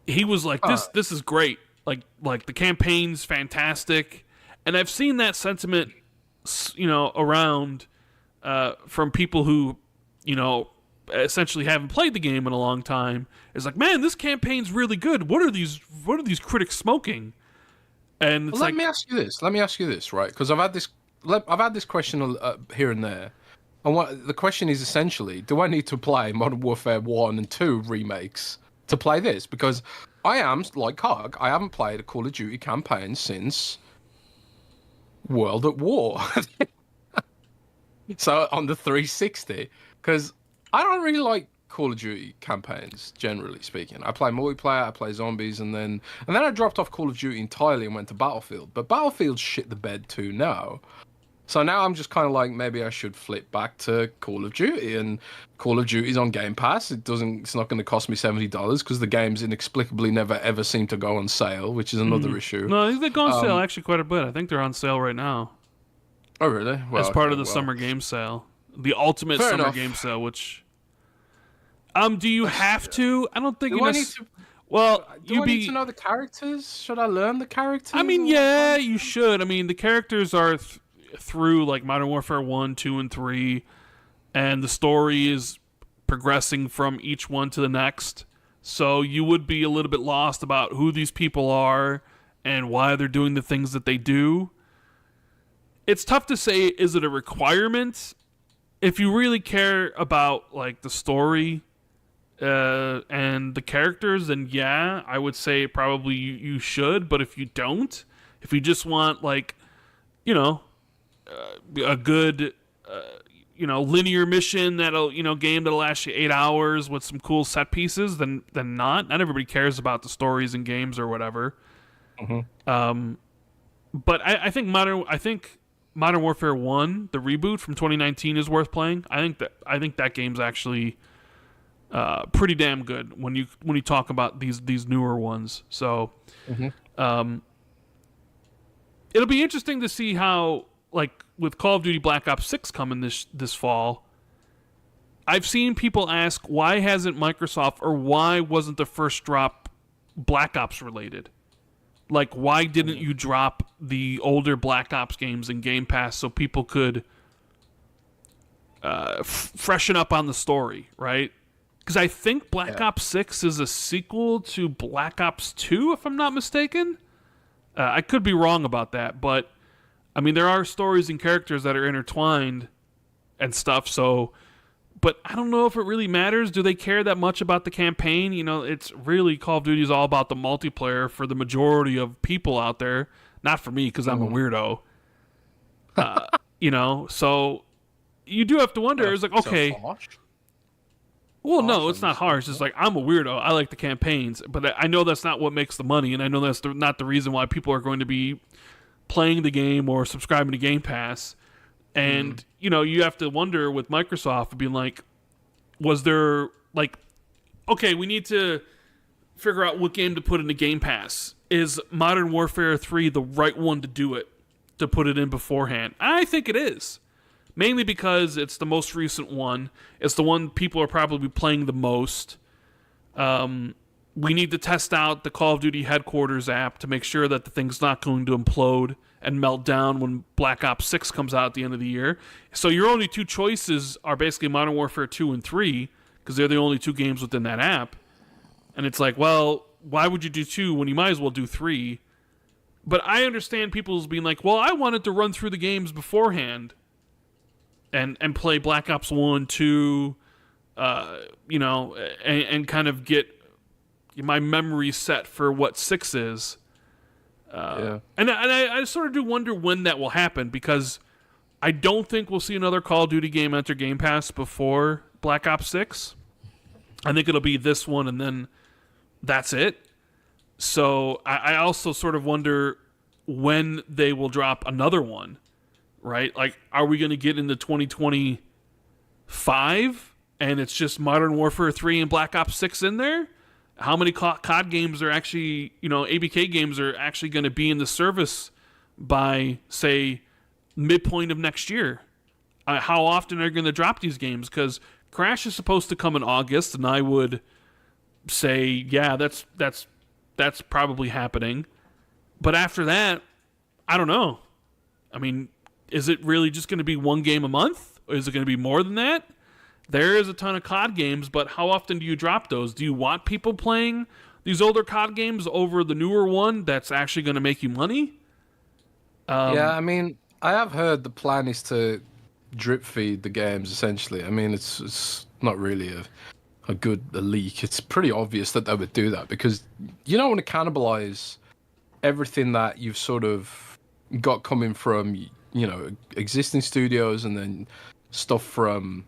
He was like, this is great. Like the campaign's fantastic. And I've seen that sentiment, you know, around from people who, you know, essentially haven't played the game in a long time. It's like, man, this campaign's really good. What are these critics smoking? And it's let me ask you this, right? Because I've had this question here and there. And the question is essentially, do I need to play Modern Warfare 1 and 2 remakes to play this? Because I am, like COG, I haven't played a Call of Duty campaign since World at War. So on the 360, because I don't really like Call of Duty campaigns, generally speaking. I play multiplayer, I play zombies, and then I dropped off Call of Duty entirely and went to Battlefield. But Battlefield's shit the bed too now. So now I'm just kind of like, maybe I should flip back to Call of Duty, and Call of Duty's on Game Pass. It's not going to cost me $70 because the games inexplicably never ever seem to go on sale, which is another issue. No, I think they go on sale actually quite a bit. I think they're on sale right now. Oh, really? Well, as part of the summer game sale, the ultimate Fair summer enough. game sale. Which, do you have to? I don't think Do you I need need to? Well, Do I need to know the characters? Should I learn the characters? I mean, yeah, you should. I mean, the characters are through like Modern Warfare 1, 2, and 3, and the story is progressing from each one to the next. So you would be a little bit lost about who these people are and why they're doing the things that they do. It's tough to say, is it a requirement? If you really care about like the story and the characters, then yeah, I would say probably you should. But if you don't, if you just want like, you know, a good, linear mission that'll, game that'll last you 8 hours with some cool set pieces, then not. Not everybody cares about the stories and games or whatever. Mm-hmm. But I think Modern Warfare 1, the reboot from 2019, is worth playing. I think that game's actually pretty damn good when you talk about these newer ones. So it'll be interesting to see how, like with Call of Duty Black Ops 6 coming this fall, I've seen people ask why hasn't Microsoft, or why wasn't the first drop Black Ops related? Like, why didn't you drop the older Black Ops games in Game Pass so people could freshen up on the story, right? Because I think Black Ops 6 is a sequel to Black Ops 2, if I'm not mistaken. I could be wrong about that, but I mean, there are stories and characters that are intertwined and stuff, so... But I don't know if it really matters. Do they care that much about the campaign? It's really, Call of Duty is all about the multiplayer for the majority of people out there. Not for me, because I'm a weirdo. So you do have to wonder. It's like, okay. Well, no, it's not harsh. It's like, I'm a weirdo. I like the campaigns. But I know that's not what makes the money, and I know that's not the reason why people are going to be playing the game or subscribing to Game Pass. And, you have to wonder with Microsoft being like, was there, like, okay, we need to figure out what game to put into Game Pass. Is Modern Warfare 3 the right one to do it, to put it in beforehand? I think it is. Mainly because it's the most recent one. It's the one people are probably playing the most. We need to test out the Call of Duty Headquarters app to make sure that the thing's not going to implode and melt down when Black Ops 6 comes out at the end of the year. So your only two choices are basically Modern Warfare 2 and 3, because they're the only two games within that app. And it's like, well, why would you do 2 when you might as well do 3? But I understand people's being like, well, I wanted to run through the games beforehand and play Black Ops 1, 2, and kind of get my memory set for what 6 is. And I sort of do wonder when that will happen, because I don't think we'll see another Call of Duty game enter Game Pass before Black Ops 6. I think it'll be this one, and then that's it. So I also sort of wonder when they will drop another one, right? Like, are we going to get into 2025 and it's just Modern Warfare 3 and Black Ops 6 in there? How many COD games are actually, ABK games are actually going to be in the service by, say, midpoint of next year? How often are you going to drop these games? Because Crash is supposed to come in August, and I would say, yeah, that's probably happening. But after that, I don't know. I mean, is it really just going to be one game a month? Or is it going to be more than that? There is a ton of COD games, but how often do you drop those? Do you want people playing these older COD games over the newer one that's actually going to make you money? Yeah, I mean, I have heard the plan is to drip feed the games, essentially. I mean, it's not really a leak. It's pretty obvious that they would do that, because you don't want to cannibalize everything that you've sort of got coming from, you know, existing studios, and then stuff from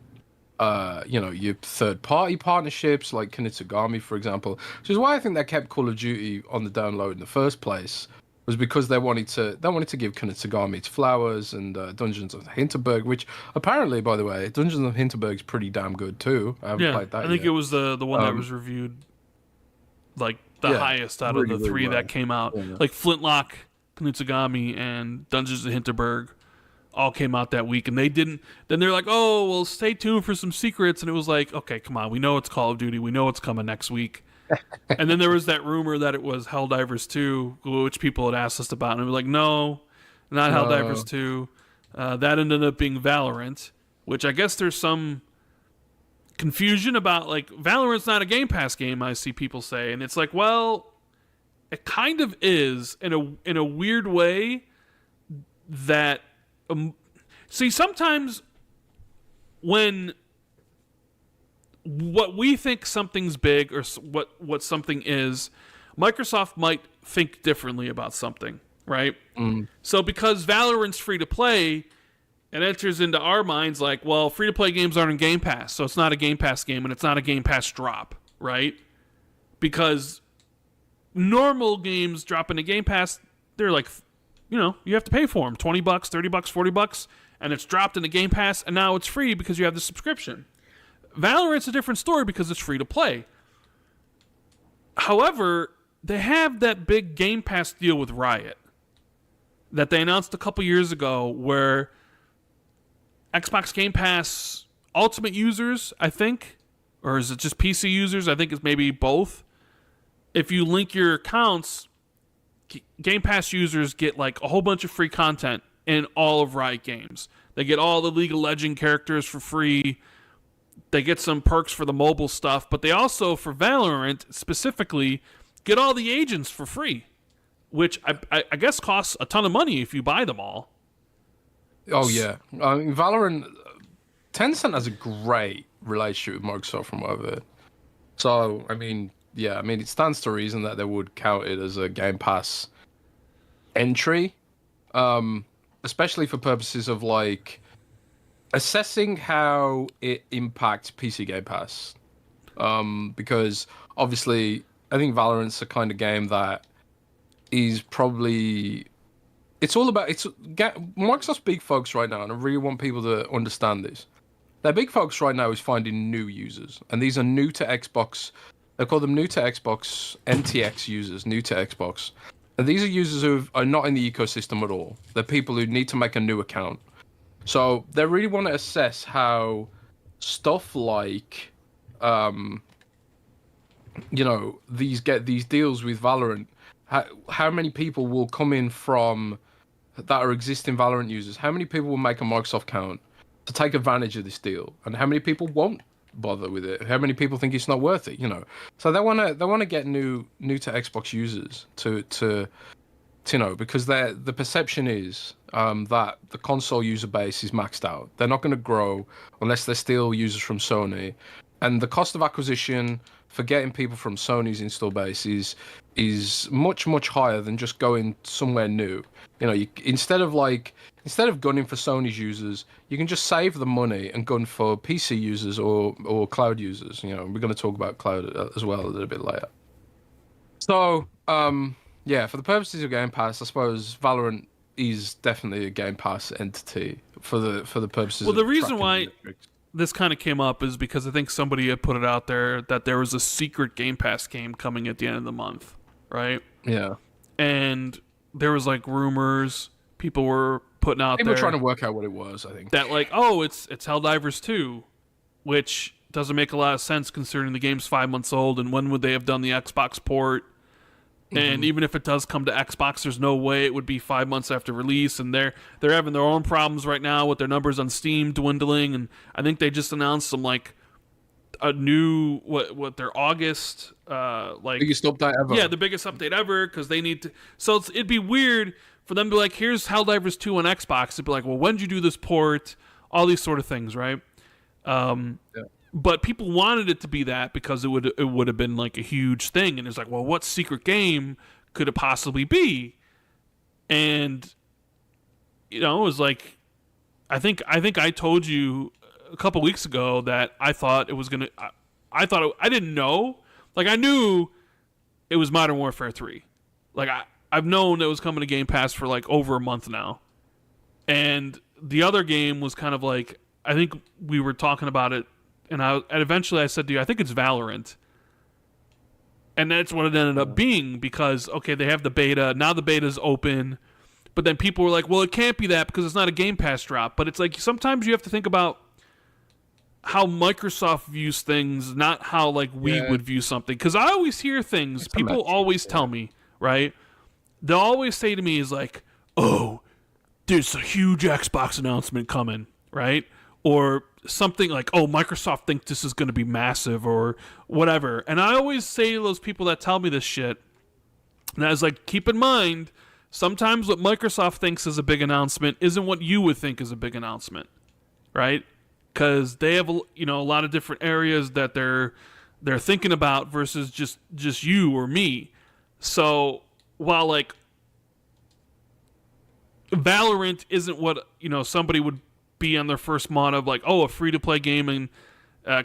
you know, your third-party partnerships like Kunitsugami, for example, which is why I think they kept Call of Duty on the download in the first place, was because they wanted to give Kunitsugami its flowers, and Dungeons of Hinterberg, which apparently, by the way, Dungeons of Hinterberg is pretty damn good too. I haven't played that I think yet. it was the one that was reviewed like the highest out really, of the three really well. that came out. Yeah. Like Flintlock, Kunitsugami, and Dungeons of Hinterberg all came out that week, and they didn't. Then they're like, "Oh, well, stay tuned for some secrets," and it was like, "Okay, come on, we know it's Call of Duty, we know it's coming next week." And then there was that rumor that it was Helldivers 2, which people had asked us about, and we were like, "No, not Helldivers 2." That ended up being Valorant, which I guess there's some confusion about. Like, Valorant's not a Game Pass game, I see people say, and it's like, well, it kind of is in a weird way. That see, sometimes when what we think something's big or what something is, Microsoft might think differently about something, right? So because Valorant's free to play, it enters into our minds like, well, free to play games aren't in Game Pass, so it's not a Game Pass game, and it's not a Game Pass drop, right? Because normal games drop into Game Pass, they're like, you know, you have to pay for them, $20, $30, $40, and it's dropped into Game Pass, and now it's free because you have the subscription. Valorant's a different story because it's free to play. However, they have that big Game Pass deal with Riot that they announced a couple years ago, where Xbox Game Pass Ultimate users, I think, or is it just PC users? I think it's maybe both. If you link your accounts, Game Pass users get like a whole bunch of free content in all of Riot games. They get all the League of Legends characters for free. They get some perks for the mobile stuff, but they also, for Valorant specifically, get all the agents for free, which I guess costs a ton of money if you buy them all. Oh yeah, I mean, Valorant, Tencent has a great relationship with Microsoft from what I've heard. So I mean, yeah, I mean, it stands to reason that they would count it as a Game Pass entry, especially for purposes of like assessing how it impacts PC Game Pass. Because obviously, I think Valorant's the kind of game that is probably, it's all about, Microsoft's big focus right now, and I really want people to understand this. Their big focus right now is finding new users, and these are new to Xbox. They call them new to Xbox, NTX users, new to Xbox. And these are users who are not in the ecosystem at all. They're people who need to make a new account. So they really want to assess how stuff like, you know, these deals with Valorant, how many people will come in from that are existing Valorant users? How many people will make a Microsoft account to take advantage of this deal? And how many people won't bother with it? How many people think it's not worth it? You know, so they want to get new to Xbox users to you know, because the perception is that the console user base is maxed out. They're not going to grow unless they're still users from Sony, and the cost of acquisition for getting people from Sony's install base is much higher than just going somewhere new. You know, instead of gunning for Sony's users, you can just save the money and gun for PC users or cloud users. You know, we're going to talk about cloud as well a little bit later. So, yeah, for the purposes of Game Pass, I suppose Valorant is definitely a Game Pass entity for the purposes. Well, the of reason why metrics. this kind of came up is because I think somebody had put it out there that there was a secret Game Pass game coming at the end of the month, right? Yeah. And there was like rumors, people were putting out People there. were trying to work out what it was, I think. That like, oh, it's Helldivers 2, which doesn't make a lot of sense considering the game's 5 months old, and when would they have done the Xbox port? And even if it does come to Xbox, there's no way it would be 5 months after release, and they're having their own problems right now with their numbers on Steam dwindling, and I think they just announced some like a new what their August like biggest update ever. Yeah, the biggest update ever, because they need to. So it'd be weird for them to be like, here's Helldivers 2 on Xbox. It'd be like, well, when did you do this port? All these sort of things, right? Yeah. But people wanted it to be that because it would have been like a huge thing, and it's like, well, what secret game could it possibly be? And it was like, I think I told you a couple weeks ago that I thought it was gonna. I didn't know. Like, I knew it was Modern Warfare 3. Like, I've known it was coming to Game Pass for like over a month now, and the other game was kind of like, I think we were talking about it, and eventually I said to you, I think it's Valorant. And that's what it ended up being, because, okay, they have the beta. Now the beta's open. But then people were like, well, it can't be that because it's not a Game Pass drop. But it's like, sometimes you have to think about how Microsoft views things, not how, like, we would view something. Because I always hear things. People always tell me, right? They'll always say to me is like, oh, there's a huge Xbox announcement coming, right? Or something like, oh, Microsoft thinks this is going to be massive or whatever. And I always say to those people that tell me this shit, and I was like, keep in mind, sometimes what Microsoft thinks is a big announcement isn't what you would think is a big announcement, right? Because they have a lot of different areas that they're thinking about versus just you or me. So while like Valorant isn't what somebody would be on their first mod of like, oh, a free-to-play game and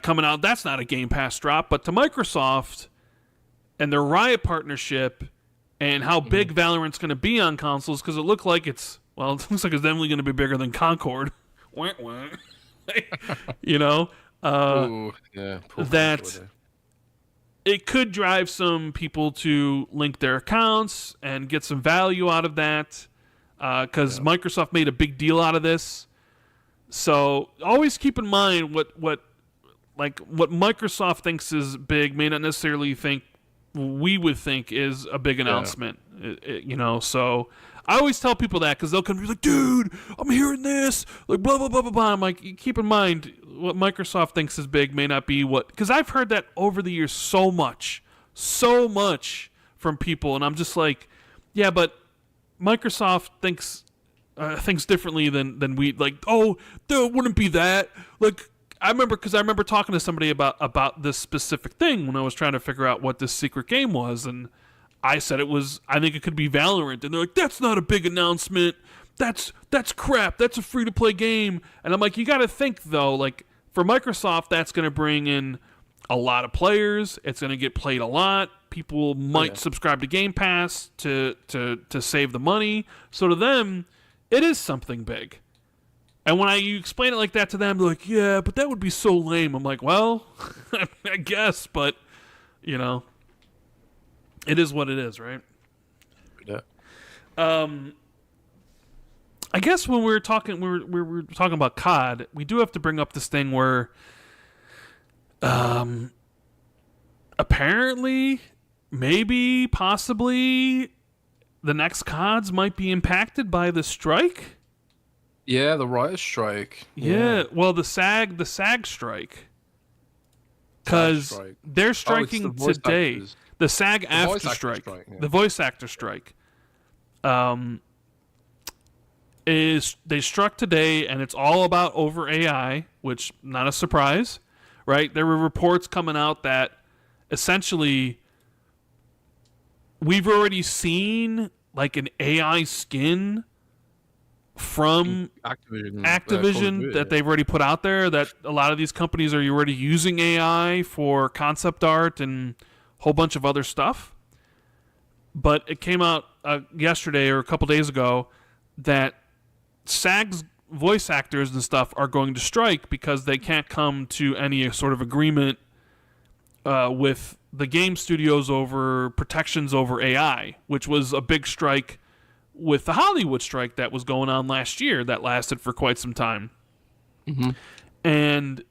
coming out, that's not a Game Pass drop. But to Microsoft and their Riot partnership and how big Valorant's going to be on consoles, because it looks like it's definitely going to be bigger than Concord. That it could drive some people to link their accounts and get some value out of that, because Microsoft made a big deal out of this. So always keep in mind what Microsoft thinks is big may not necessarily think we would think is a big announcement. So I always tell people that, because they'll come and be like, dude, I'm hearing this, like blah blah blah blah blah. I'm like, keep in mind what Microsoft thinks is big may not be what, because I've heard that over the years so much from people, and I'm just like, yeah, but Microsoft thinks differently than we, like, oh, there wouldn't be that. Like, I remember talking to somebody about this specific thing when I was trying to figure out what this secret game was, and I said I think it could be Valorant, and they're like, that's not a big announcement. That's crap. That's a free-to-play game. And I'm like, you got to think, though, like, for Microsoft, that's going to bring in a lot of players. It's going to get played a lot. People might subscribe to Game Pass to save the money. So to them, it is something big. And when you explain it like that to them, they're like, yeah, but that would be so lame. I'm like, well, I guess, but, it is what it is, right? Yeah. I guess when we were talking about COD, we do have to bring up this thing where apparently, maybe, possibly, the next CODs might be impacted by the strike. Yeah, the Riot strike. Yeah, well, the SAG strike. Because they're striking today. The SAG after strike. The voice actor strike. They struck today, and it's all about over AI, which, not a surprise, right? There were reports coming out that essentially we've already seen like an AI skin from Activision that they've already put out there, that a lot of these companies are already using AI for concept art and a whole bunch of other stuff. But it came out yesterday or a couple days ago that SAG's voice actors and stuff are going to strike because they can't come to any sort of agreement with the game studios over protections over AI, which was a big strike with the Hollywood strike that was going on last year that lasted for quite some time. Mm-hmm. And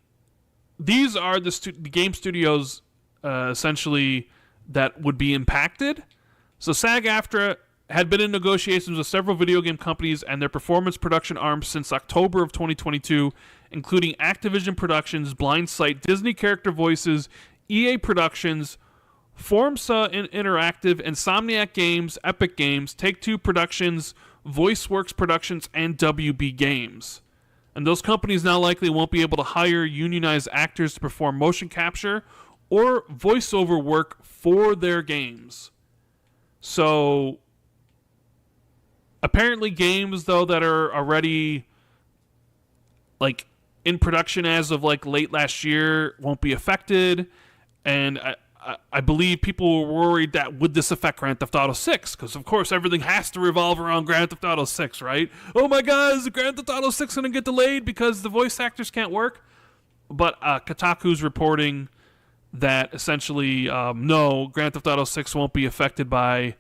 these are the game studios essentially that would be impacted. So SAG-AFTRA had been in negotiations with several video game companies and their performance production arms since October of 2022, including Activision Productions, Blindsight, Disney Character Voices, EA Productions, Formsa Interactive, Insomniac Games, Epic Games, Take-Two Productions, VoiceWorks Productions, and WB Games. And those companies now likely won't be able to hire unionized actors to perform motion capture or voiceover work for their games. So Apparently, games though that are already like in production as of like late last year won't be affected, and I believe people were worried that would this affect Grand Theft Auto 6? Because of course everything has to revolve around Grand Theft Auto 6, right? Oh my God, is Grand Theft Auto 6 going to get delayed because the voice actors can't work? But Kotaku's reporting that essentially no, Grand Theft Auto 6 won't be affected by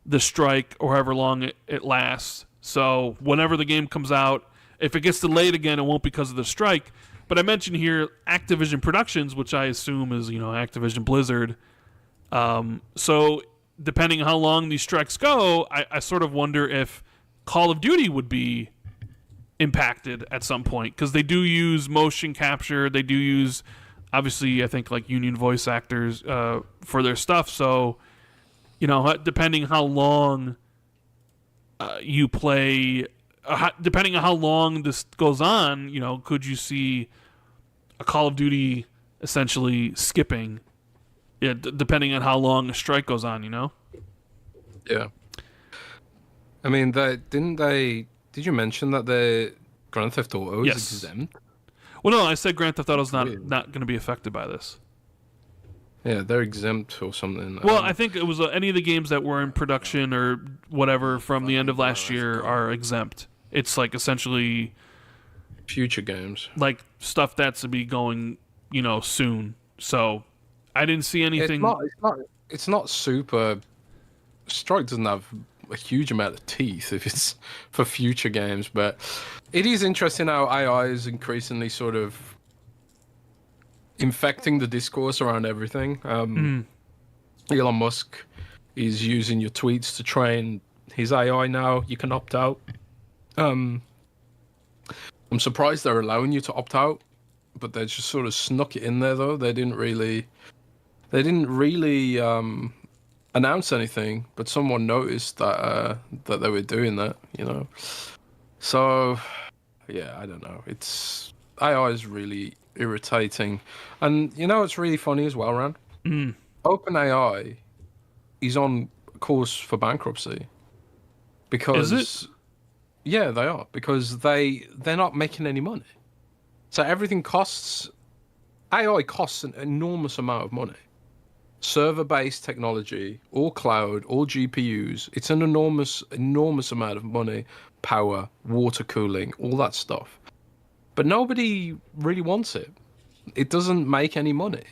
the strike or however long it lasts. So whenever the game comes out, if it gets delayed again, it won't because of the strike. But I mentioned here Activision Productions, which I assume is, Activision Blizzard. So depending on how long these strikes go, I sort of wonder if Call of Duty would be impacted at some point, because they do use motion capture. They do use, obviously, I think, like union voice actors for their stuff. So, depending how long you play, depending on how long this goes on, could you see a Call of Duty essentially skipping, depending on how long the strike goes on, Yeah. I mean, did you mention that the Grand Theft Auto is exempt? Well, no, I said Grand Theft Auto's not going to be affected by this. Yeah, they're exempt or something. Well, I think it was any of the games that were in production or whatever from the end of last year are exempt. It's like essentially future games, like stuff that's to be going, soon. So I didn't see anything. It's not super. Strike doesn't have a huge amount of teeth if it's for future games, but it is interesting how AI is increasingly sort of infecting the discourse around everything. Elon Musk is using your tweets to train his AI now. You can opt out. I'm surprised they're allowing you to opt out, but they just sort of snuck it in there though. They didn't really announce anything, but someone noticed that they were doing that, So, yeah, I don't know. AI is really irritating, and it's really funny as well, Ran. OpenAI is on course for bankruptcy because. Is it? Yeah, they are, because they're not making any money. So everything costs. AI costs an enormous amount of money. Server-based technology, all cloud, all GPUs. It's an enormous amount of money, power, water cooling, all that stuff. But nobody really wants it. It doesn't make any money,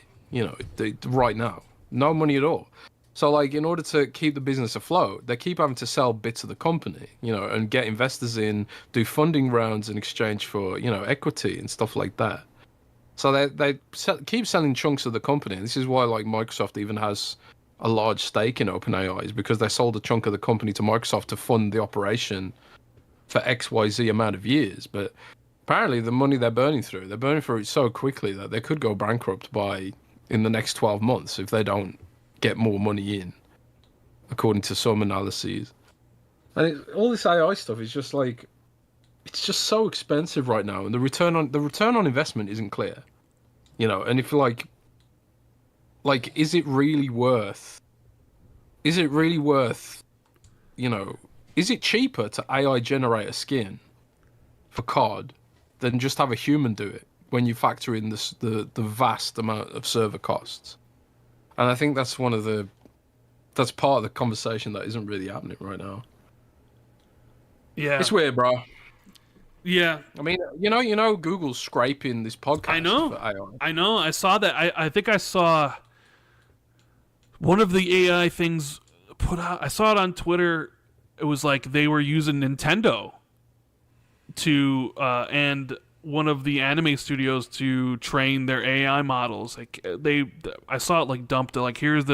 right now. No money at all. So, like, in order to keep the business afloat, they keep having to sell bits of the company, and get investors in, do funding rounds in exchange for, equity and stuff like that. So they keep selling chunks of the company. And this is why, like, Microsoft even has a large stake in OpenAI, is because they sold a chunk of the company to Microsoft to fund the operation for XYZ amount of years. But apparently the money they're burning through it so quickly that they could go bankrupt in the next 12 months if they don't get more money in, according to some analyses. And all this AI stuff is just like, it's just so expensive right now, and the return on investment isn't clear, And if like, is it really worth? Is it cheaper to AI generate a skin for COD than just have a human do it when you factor in the vast amount of server costs? And I think that's part of the conversation that isn't really happening right now. Yeah. It's weird, bro. Yeah. I mean, Google's scraping this podcast. I know. For AI. I know. I saw that. I think I saw one of the AI things put out. I saw it on Twitter. It was like they were using Nintendo to and one of the anime studios to train their AI models. Like I saw it like dumped. Like, here's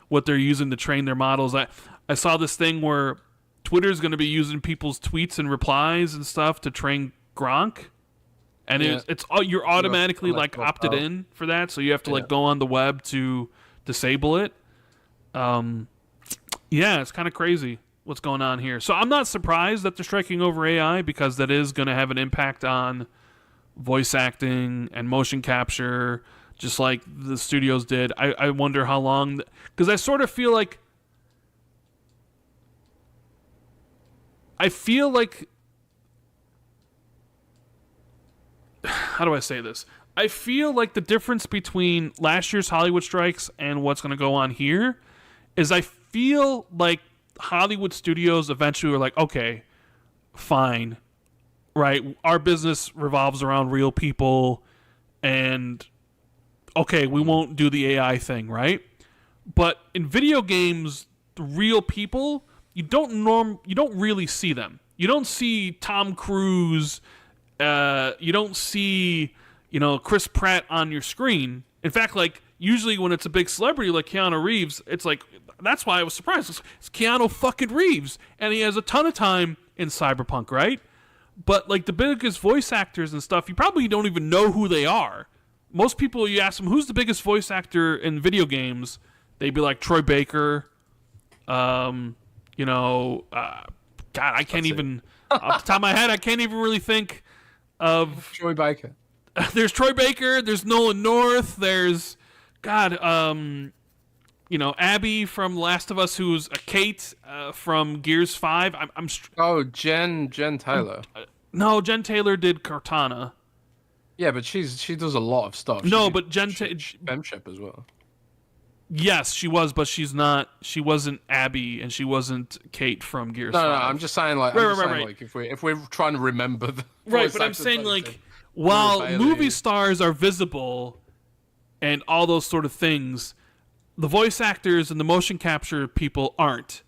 what they're using to train their models. I saw this thing where Twitter's going to be using people's tweets and replies and stuff to train Gronk, and you're automatically like opted in for that, so you have to like go on the web to disable it. It's kind of crazy what's going on here. So I'm not surprised that they're striking over AI, because that is going to have an impact on voice acting and motion capture, just like the studios did. I wonder how long, because I sort of feel like I feel like, how do I say this? I feel like the difference between last year's Hollywood strikes and what's going to go on here is I feel like Hollywood studios eventually were like, okay, fine, right? Our business revolves around real people, and okay, we won't do the AI thing, right? But in video games, the real people, you don't really see them. You don't see Tom Cruise. You don't see, Chris Pratt on your screen. In fact, like, usually when it's a big celebrity like Keanu Reeves, it's like, that's why I was surprised. It's Keanu fucking Reeves, and he has a ton of time in Cyberpunk, right? But, like, the biggest voice actors and stuff, you probably don't even know who they are. Most people, you ask them, who's the biggest voice actor in video games? They'd be like, Troy Baker. God, I can't even, off the top of my head, I can't even really think of Troy Baker. There's Troy Baker. There's Nolan North. There's Abby from Last of Us, who's a Kate from Gears 5. Jen Taylor. No, Jen Taylor did Cortana. Yeah, but she does a lot of stuff. No, but Femship as well. Yes, she was, but she's not. She wasn't Abby, and she wasn't Kate from Gears 5. No, I'm just saying, like, right. Like, if we're trying to remember the right, but I'm saying, like, while movie stars are visible and all those sort of things, the voice actors and the motion capture people aren't.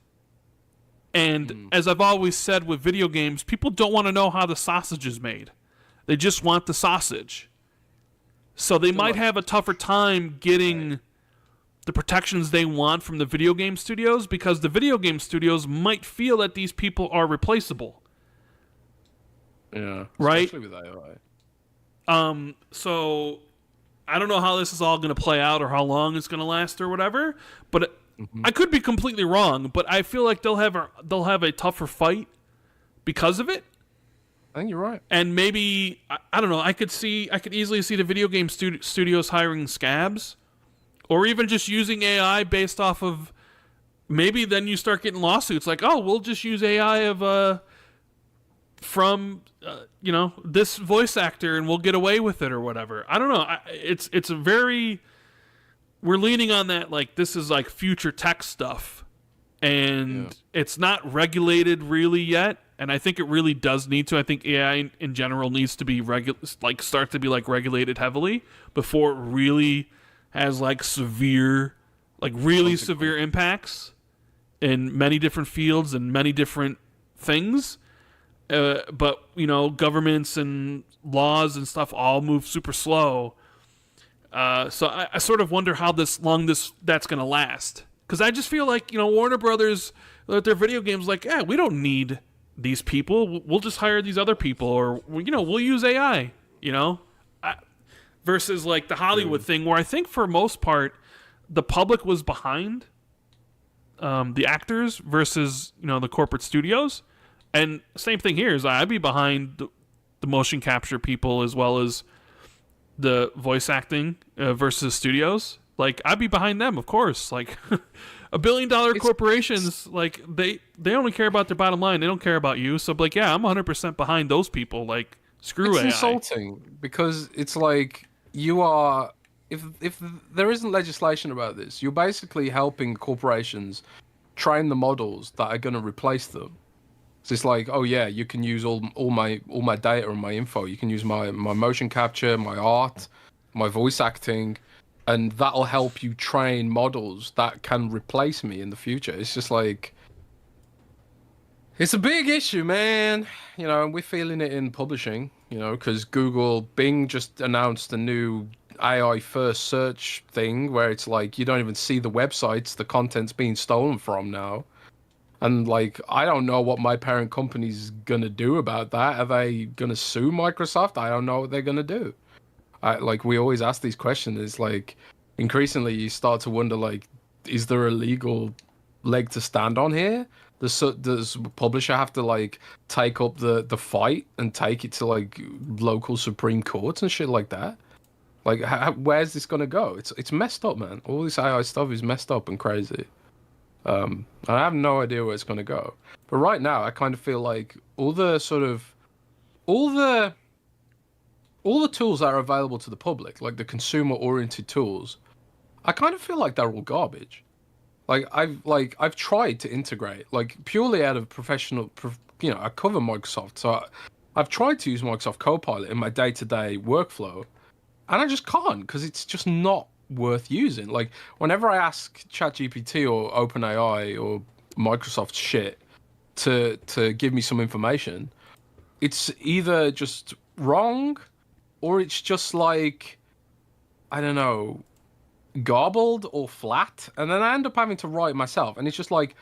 And as I've always said with video games, people don't want to know how the sausage is made. They just want the sausage. So they might have a tougher time getting the protections they want from the video game studios, because the video game studios might feel that these people are replaceable. Yeah. Right? Especially with AI. So I don't know how this is all going to play out or how long it's going to last or whatever, but I could be completely wrong, but I feel like they'll have a tougher fight because of it. I think you're right. And maybe, I don't know, I could easily see the video game studios hiring scabs, or even just using AI based off of, maybe then you start getting lawsuits like, oh, we'll just use AI from this voice actor and we'll get away with it or whatever. I don't know. It's a very, we're leaning on that, like, this is like future tech stuff, and it's not regulated really yet. And I think it really does need to. I think AI in general needs to be start to be like regulated heavily before it really has like severe impacts in many different fields and many different things. But governments and laws and stuff all move super slow. So I sort of wonder how that's going to last. Because I just feel like Warner Brothers, their video games, like, we don't need these people. We'll just hire these other people, or we'll use AI. Versus like the Hollywood thing, where I think for most part the public was behind the actors versus the corporate studios. And same thing here is I'd be behind the motion capture people as well as the voice acting versus studios. Like, I'd be behind them, of course. Like, $1 billion corporations, like, they only care about their bottom line. They don't care about you. So, like, yeah, I'm 100% behind those people. Like, screw AI. It's insulting because it's like you are. If there isn't legislation about this, you're basically helping corporations train the models that are going to replace them. So it's like, oh yeah, you can use all my data and my info. You can use my motion capture, my art, my voice acting, and that'll help you train models that can replace me in the future. It's just like, it's a big issue, man. And we're feeling it in publishing. Because Bing just announced a new AI first search thing where it's like you don't even see the websites the content's being stolen from now. And like, I don't know what my parent company's gonna do about that. Are they gonna sue Microsoft? I don't know what they're gonna do. We always ask these questions. It's like, increasingly you start to wonder, like, is there a legal leg to stand on here? Does publisher have to like take up the fight and take it to like local Supreme Courts and shit like that? Like, where's this gonna go? It's messed up, man. All this AI stuff is messed up and crazy. I have no idea where it's going to go. But right now, I kind of feel like all the tools that are available to the public, like the consumer-oriented tools, I kind of feel like they're all garbage. I've tried to integrate, like purely out of professional, I cover Microsoft, so I've tried to use Microsoft Copilot in my day-to-day workflow, and I just can't because it's just not worth using. Like whenever I ask ChatGPT or OpenAI or Microsoft shit to give me some information, it's either just wrong or it's just like, I don't know, garbled or flat, and then I end up having to write it myself, and it's just like,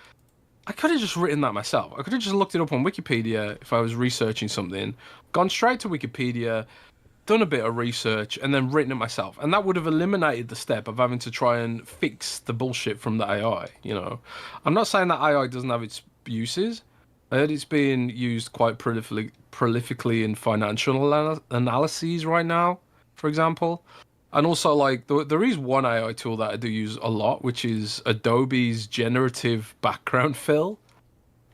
I could have just written that myself. I could have just looked it up on Wikipedia if I was researching something, gone straight to Wikipedia, done a bit of research, and then written it myself, and that would have eliminated the step of having to try and fix the bullshit from the AI. I'm not saying that AI doesn't have its uses. I heard it's being used quite prolifically in financial analyses right now, for example. And also, like, there is one AI tool that I do use a lot, which is Adobe's generative background fill.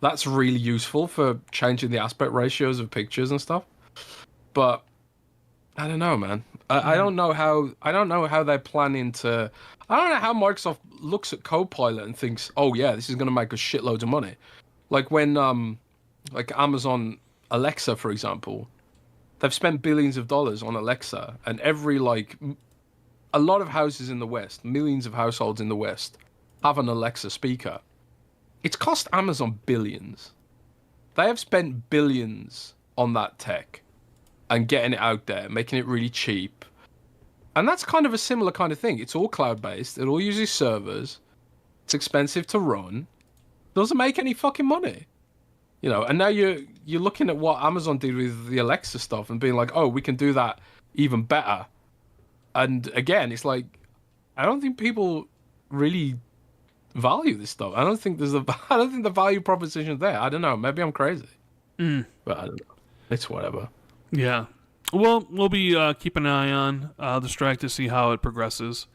That's really useful for changing the aspect ratios of pictures and stuff. But I don't know, man. I don't know how they're planning to. I don't know how Microsoft looks at Copilot and thinks, "Oh yeah, this is going to make us shitloads of money." Like when, like Amazon Alexa, for example, they've spent billions of dollars on Alexa, and a lot of houses in the West, millions of households in the West, have an Alexa speaker. It's cost Amazon billions. They have spent billions on that tech and getting it out there, making it really cheap. And that's kind of a similar kind of thing. It's all cloud-based. It all uses servers. It's expensive to run. Doesn't make any fucking money. And now you're looking at what Amazon did with the Alexa stuff and being like, oh, we can do that even better. And again, it's like, I don't think people really value this stuff. I don't think the value proposition is there. I don't know. Maybe I'm crazy. But I don't know. It's whatever. Yeah. Well, we'll be keeping an eye on the strike to see how it progresses.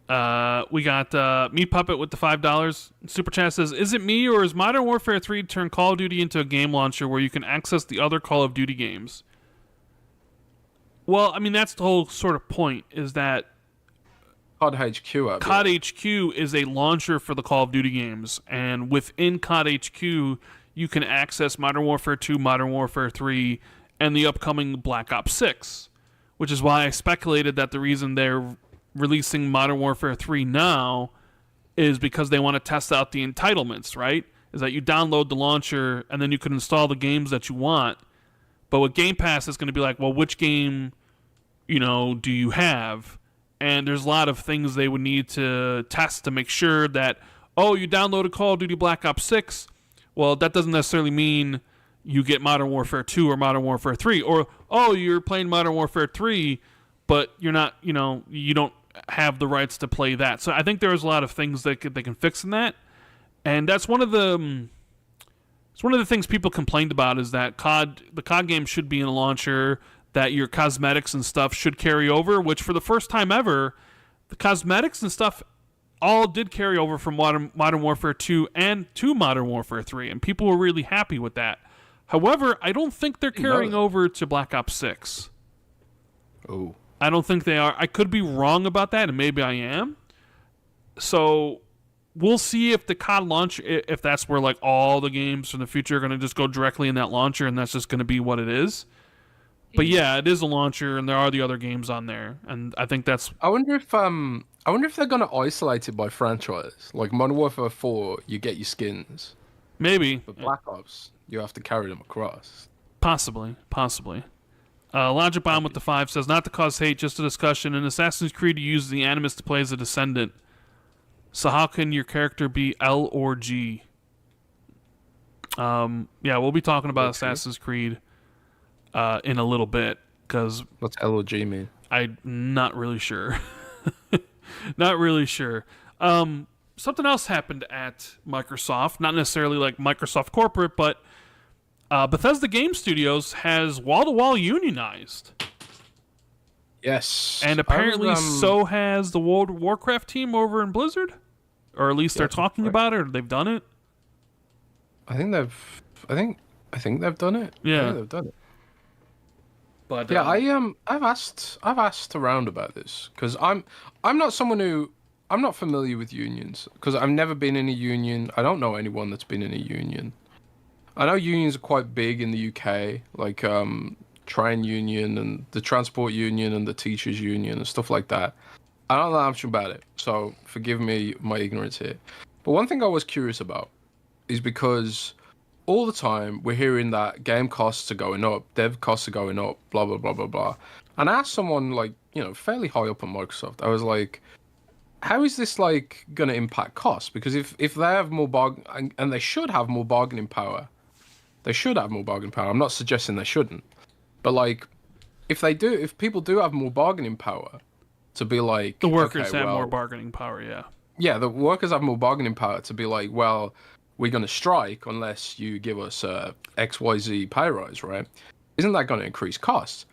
We got Meat Puppet with the $5 super chat says, "Is it me or is Modern Warfare 3 turn Call of Duty into a game launcher where you can access the other Call of Duty games?" Well, I mean, that's the whole sort of point, is that COD HQ. COD HQ is a launcher for the Call of Duty games, and within COD HQ, you can access Modern Warfare 2, Modern Warfare 3, and the upcoming Black Ops 6, which is why I speculated that the reason they're releasing Modern Warfare 3 now is because they want to test out the entitlements, right? Is that you download the launcher, and then you can install the games that you want. But with Game Pass, it's going to be like, well, which game, do you have? And there's a lot of things they would need to test to make sure that, oh, you downloaded Call of Duty Black Ops 6. Well, that doesn't necessarily mean you get Modern Warfare 2 or Modern Warfare 3. Or, oh, you're playing Modern Warfare 3, but you're not, you don't have the rights to play that. So I think there's a lot of things that they can fix in that. And that's one of the... It's one of the things people complained about, is that the COD game should be in a launcher, that your cosmetics and stuff should carry over, which for the first time ever, the cosmetics and stuff all did carry over from Modern Warfare 2 and to Modern Warfare 3, and people were really happy with that. However, I don't think they're carrying over to Black Ops 6. Oh. I don't think they are. I could be wrong about that, and maybe I am. So we'll see if the COD launch, if that's where like all the games from the future are going to just go directly in that launcher, and that's just going to be what it is. But yeah, it is a launcher, and there are the other games on there, and I think that's. I wonder if they're going to isolate it by franchise. Like Modern Warfare 4, you get your skins. Maybe. But Black Ops, you have to carry them across. Possibly. Logic Bomb with the 5 says, "Not to cause hate, just a discussion. In Assassin's Creed, you use the Animus to play as a descendant. So how can your character be L or G?" Yeah, we'll be talking about Assassin's Creed in a little bit, because what's L or G mean? I'm not really sure. Not really sure. Something else happened at Microsoft, not necessarily like Microsoft corporate, but Bethesda Game Studios has wall-to-wall unionized. Yes. And apparently so has the World of Warcraft team over in Blizzard. or at least they're talking about it, or they've done it. I think they've done it. Yeah. I think they've done it. But yeah, I've asked around about this because I'm not someone who I'm not familiar with unions because I've never been in a union. I don't know anyone that's been in a union. I know unions are quite big in the UK, like train union and the transport union and the teachers union and stuff like that. I don't know much about it, so forgive me my ignorance here. But one thing I was curious about is because all the time we're hearing that game costs are going up, dev costs are going up, blah blah blah blah blah. And I asked someone like, fairly high up in Microsoft, I was like, how is this like going to impact costs? Because if they have more and they should have more bargaining power, I'm not suggesting they shouldn't, but like if people do have more bargaining power, to be like the workers have more bargaining power, yeah, the workers have more bargaining power to be like, well, we're going to strike unless you give us a XYZ pay rise, right? Isn't that going to increase costs?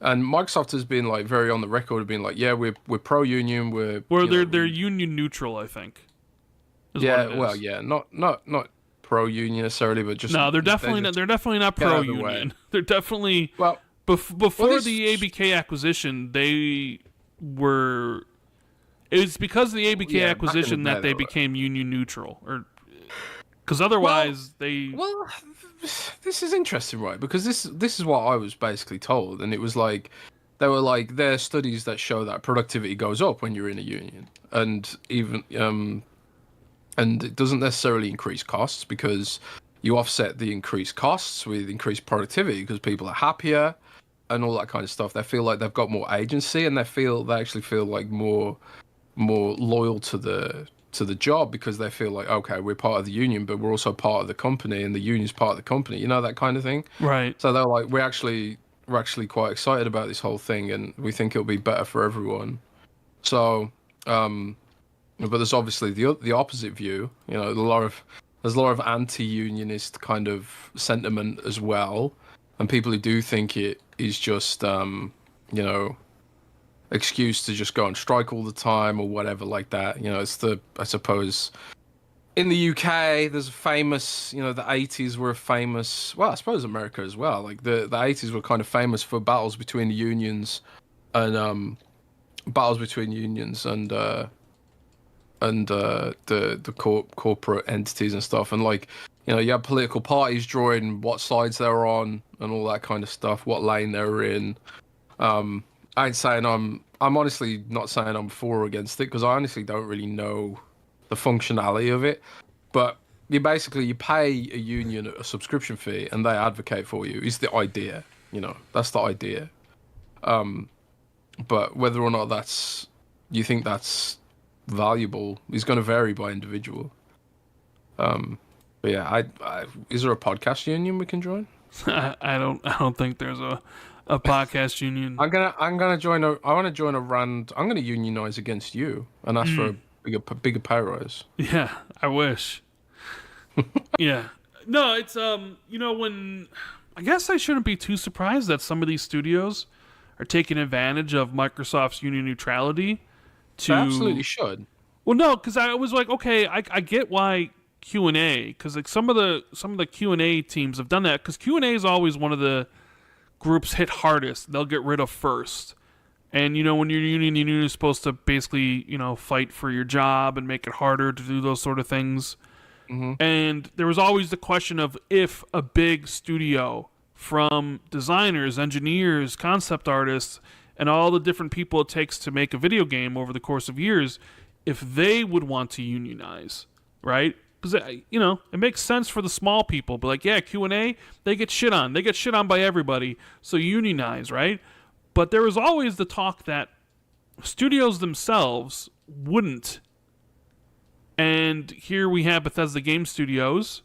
And Microsoft has been like very on the record of being like, yeah, we're pro union, they're union neutral, I think. Yeah, well, yeah, not pro union necessarily, but just they're definitely not pro union. They're definitely before the ABK acquisition, they were. It's because of the ABK acquisition that they became union neutral, or because otherwise they. Well, this is interesting, right? Because this is what I was basically told, and it was like there are studies that show that productivity goes up when you're in a union, and even and it doesn't necessarily increase costs because you offset the increased costs with increased productivity because people are happier and all that kind of stuff. They feel like they've got more agency, and they actually feel like more loyal to the job because they feel like, okay, we're part of the union, but we're also part of the company, and the union's part of the company. That kind of thing. Right. So they're like, we're actually quite excited about this whole thing, and we think it'll be better for everyone. So, but there's obviously the opposite view. There's a lot of anti-unionist kind of sentiment as well, and people who do think it is just excuse to just go on strike all the time or whatever like that. I suppose in the UK there's a famous, the 80s were famous, well, I suppose America as well, like the 80s were kind of famous for battles between the unions and the corporate entities and stuff, and like you have political parties drawing what sides they're on and all that kind of stuff, what lane they're in. I ain't saying I'm honestly not saying I'm for or against it because I honestly don't really know the functionality of it. But you pay a union a subscription fee and they advocate for you is the idea. That's the idea. But whether or not you think that's valuable is going to vary by individual. But yeah, is there a podcast union we can join? I don't think there's a podcast union. I'm gonna join I want to join a rand. I'm gonna unionize against you and ask for a bigger pay rise. Yeah, I wish. Yeah, no, it's when I guess I shouldn't be too surprised that some of these studios are taking advantage of Microsoft's union neutrality. They absolutely should. Well, no, because I was like, okay, I get why Q&A, because like some of the Q&A teams have done that, because Q&A is always one of the groups hit hardest. They'll get rid of first. And when you're union is supposed to basically fight for your job and make it harder to do those sort of things. Mm-hmm. And there was always the question of if a big studio, from designers, engineers, concept artists, and all the different people it takes to make a video game over the course of years, if they would want to unionize, right? Because it makes sense for the small people, but like, yeah, Q&A, they get shit on. They get shit on by everybody, so unionize, right? But there was always the talk that studios themselves wouldn't. And here we have Bethesda Game Studios,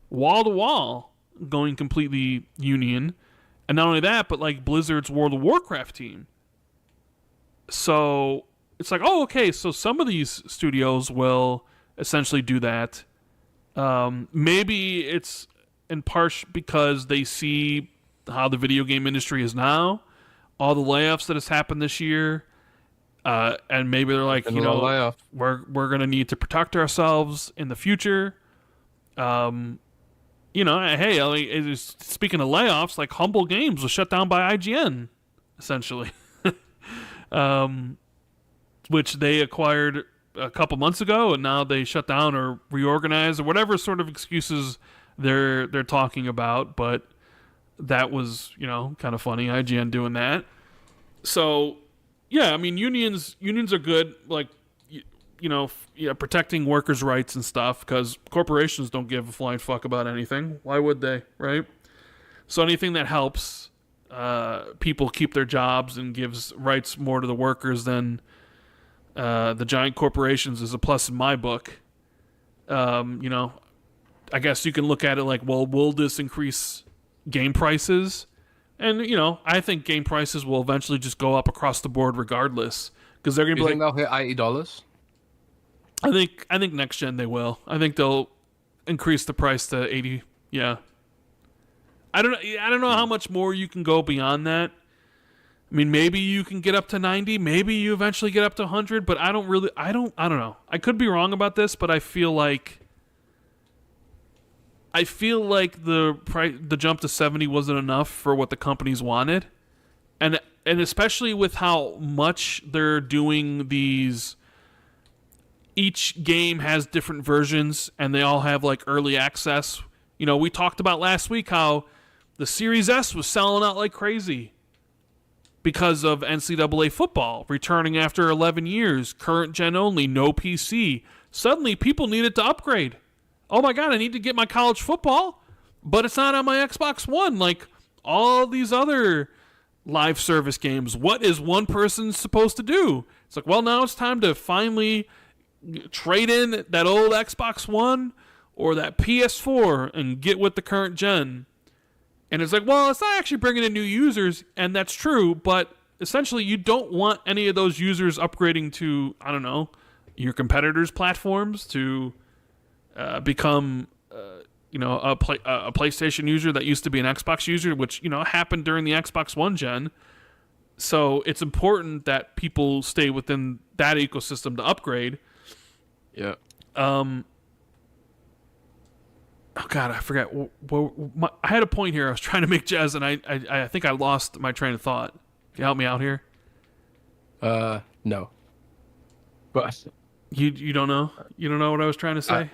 wall to wall, going completely union. And not only that, but like Blizzard's World of Warcraft team. So it's like, oh, okay, so some of these studios will essentially do that. Maybe it's in part because they see how the video game industry is now, all the layoffs that has happened this year. And maybe they're like, Been a lot of layoff. we're gonna need to protect ourselves in the future. Hey, speaking of layoffs, like Humble Games was shut down by IGN, essentially, which they acquired a couple months ago, and now they shut down or reorganized or whatever sort of excuses they're talking about. But that was, kind of funny, IGN doing that. So, yeah, I mean, unions are good, like, protecting workers' rights and stuff, because corporations don't give a flying fuck about anything. Why would they, right? So anything that helps people keep their jobs and gives rights more to the workers than the giant corporations is a plus in my book. I guess you can look at it like, well, will this increase game prices? And, I think game prices will eventually just go up across the board regardless, because they're going to be like... You think they'll hit $80? I think next gen they will. I think they'll increase the price to 80. Yeah. I don't know how much more you can go beyond that. I mean, maybe you can get up to 90. Maybe you eventually get up to 100. But I don't know. I could be wrong about this, but I feel like the jump to 70 wasn't enough for what the companies wanted, and especially with how much they're doing these. Each game has different versions, and they all have like early access. We talked about last week how the Series S was selling out like crazy because of NCAA football returning after 11 years, current gen only, no PC. Suddenly, people needed to upgrade. Oh my God, I need to get my college football, but it's not on my Xbox One like all these other live service games. What is one person supposed to do? It's like, well, now it's time to finally trade in that old Xbox One or that PS4 and get with the current gen. And it's like, well, it's not actually bringing in new users, and that's true, but essentially you don't want any of those users upgrading to, I don't know, your competitors' platforms to become a PlayStation user that used to be an Xbox user, which happened during the Xbox One gen. So it's important that people stay within that ecosystem to upgrade. Yeah. Oh God, I forgot. I had a point here I was trying to make, Jez, and I think I lost my train of thought. Can you help me out here? No. But you don't know? You don't know what I was trying to say?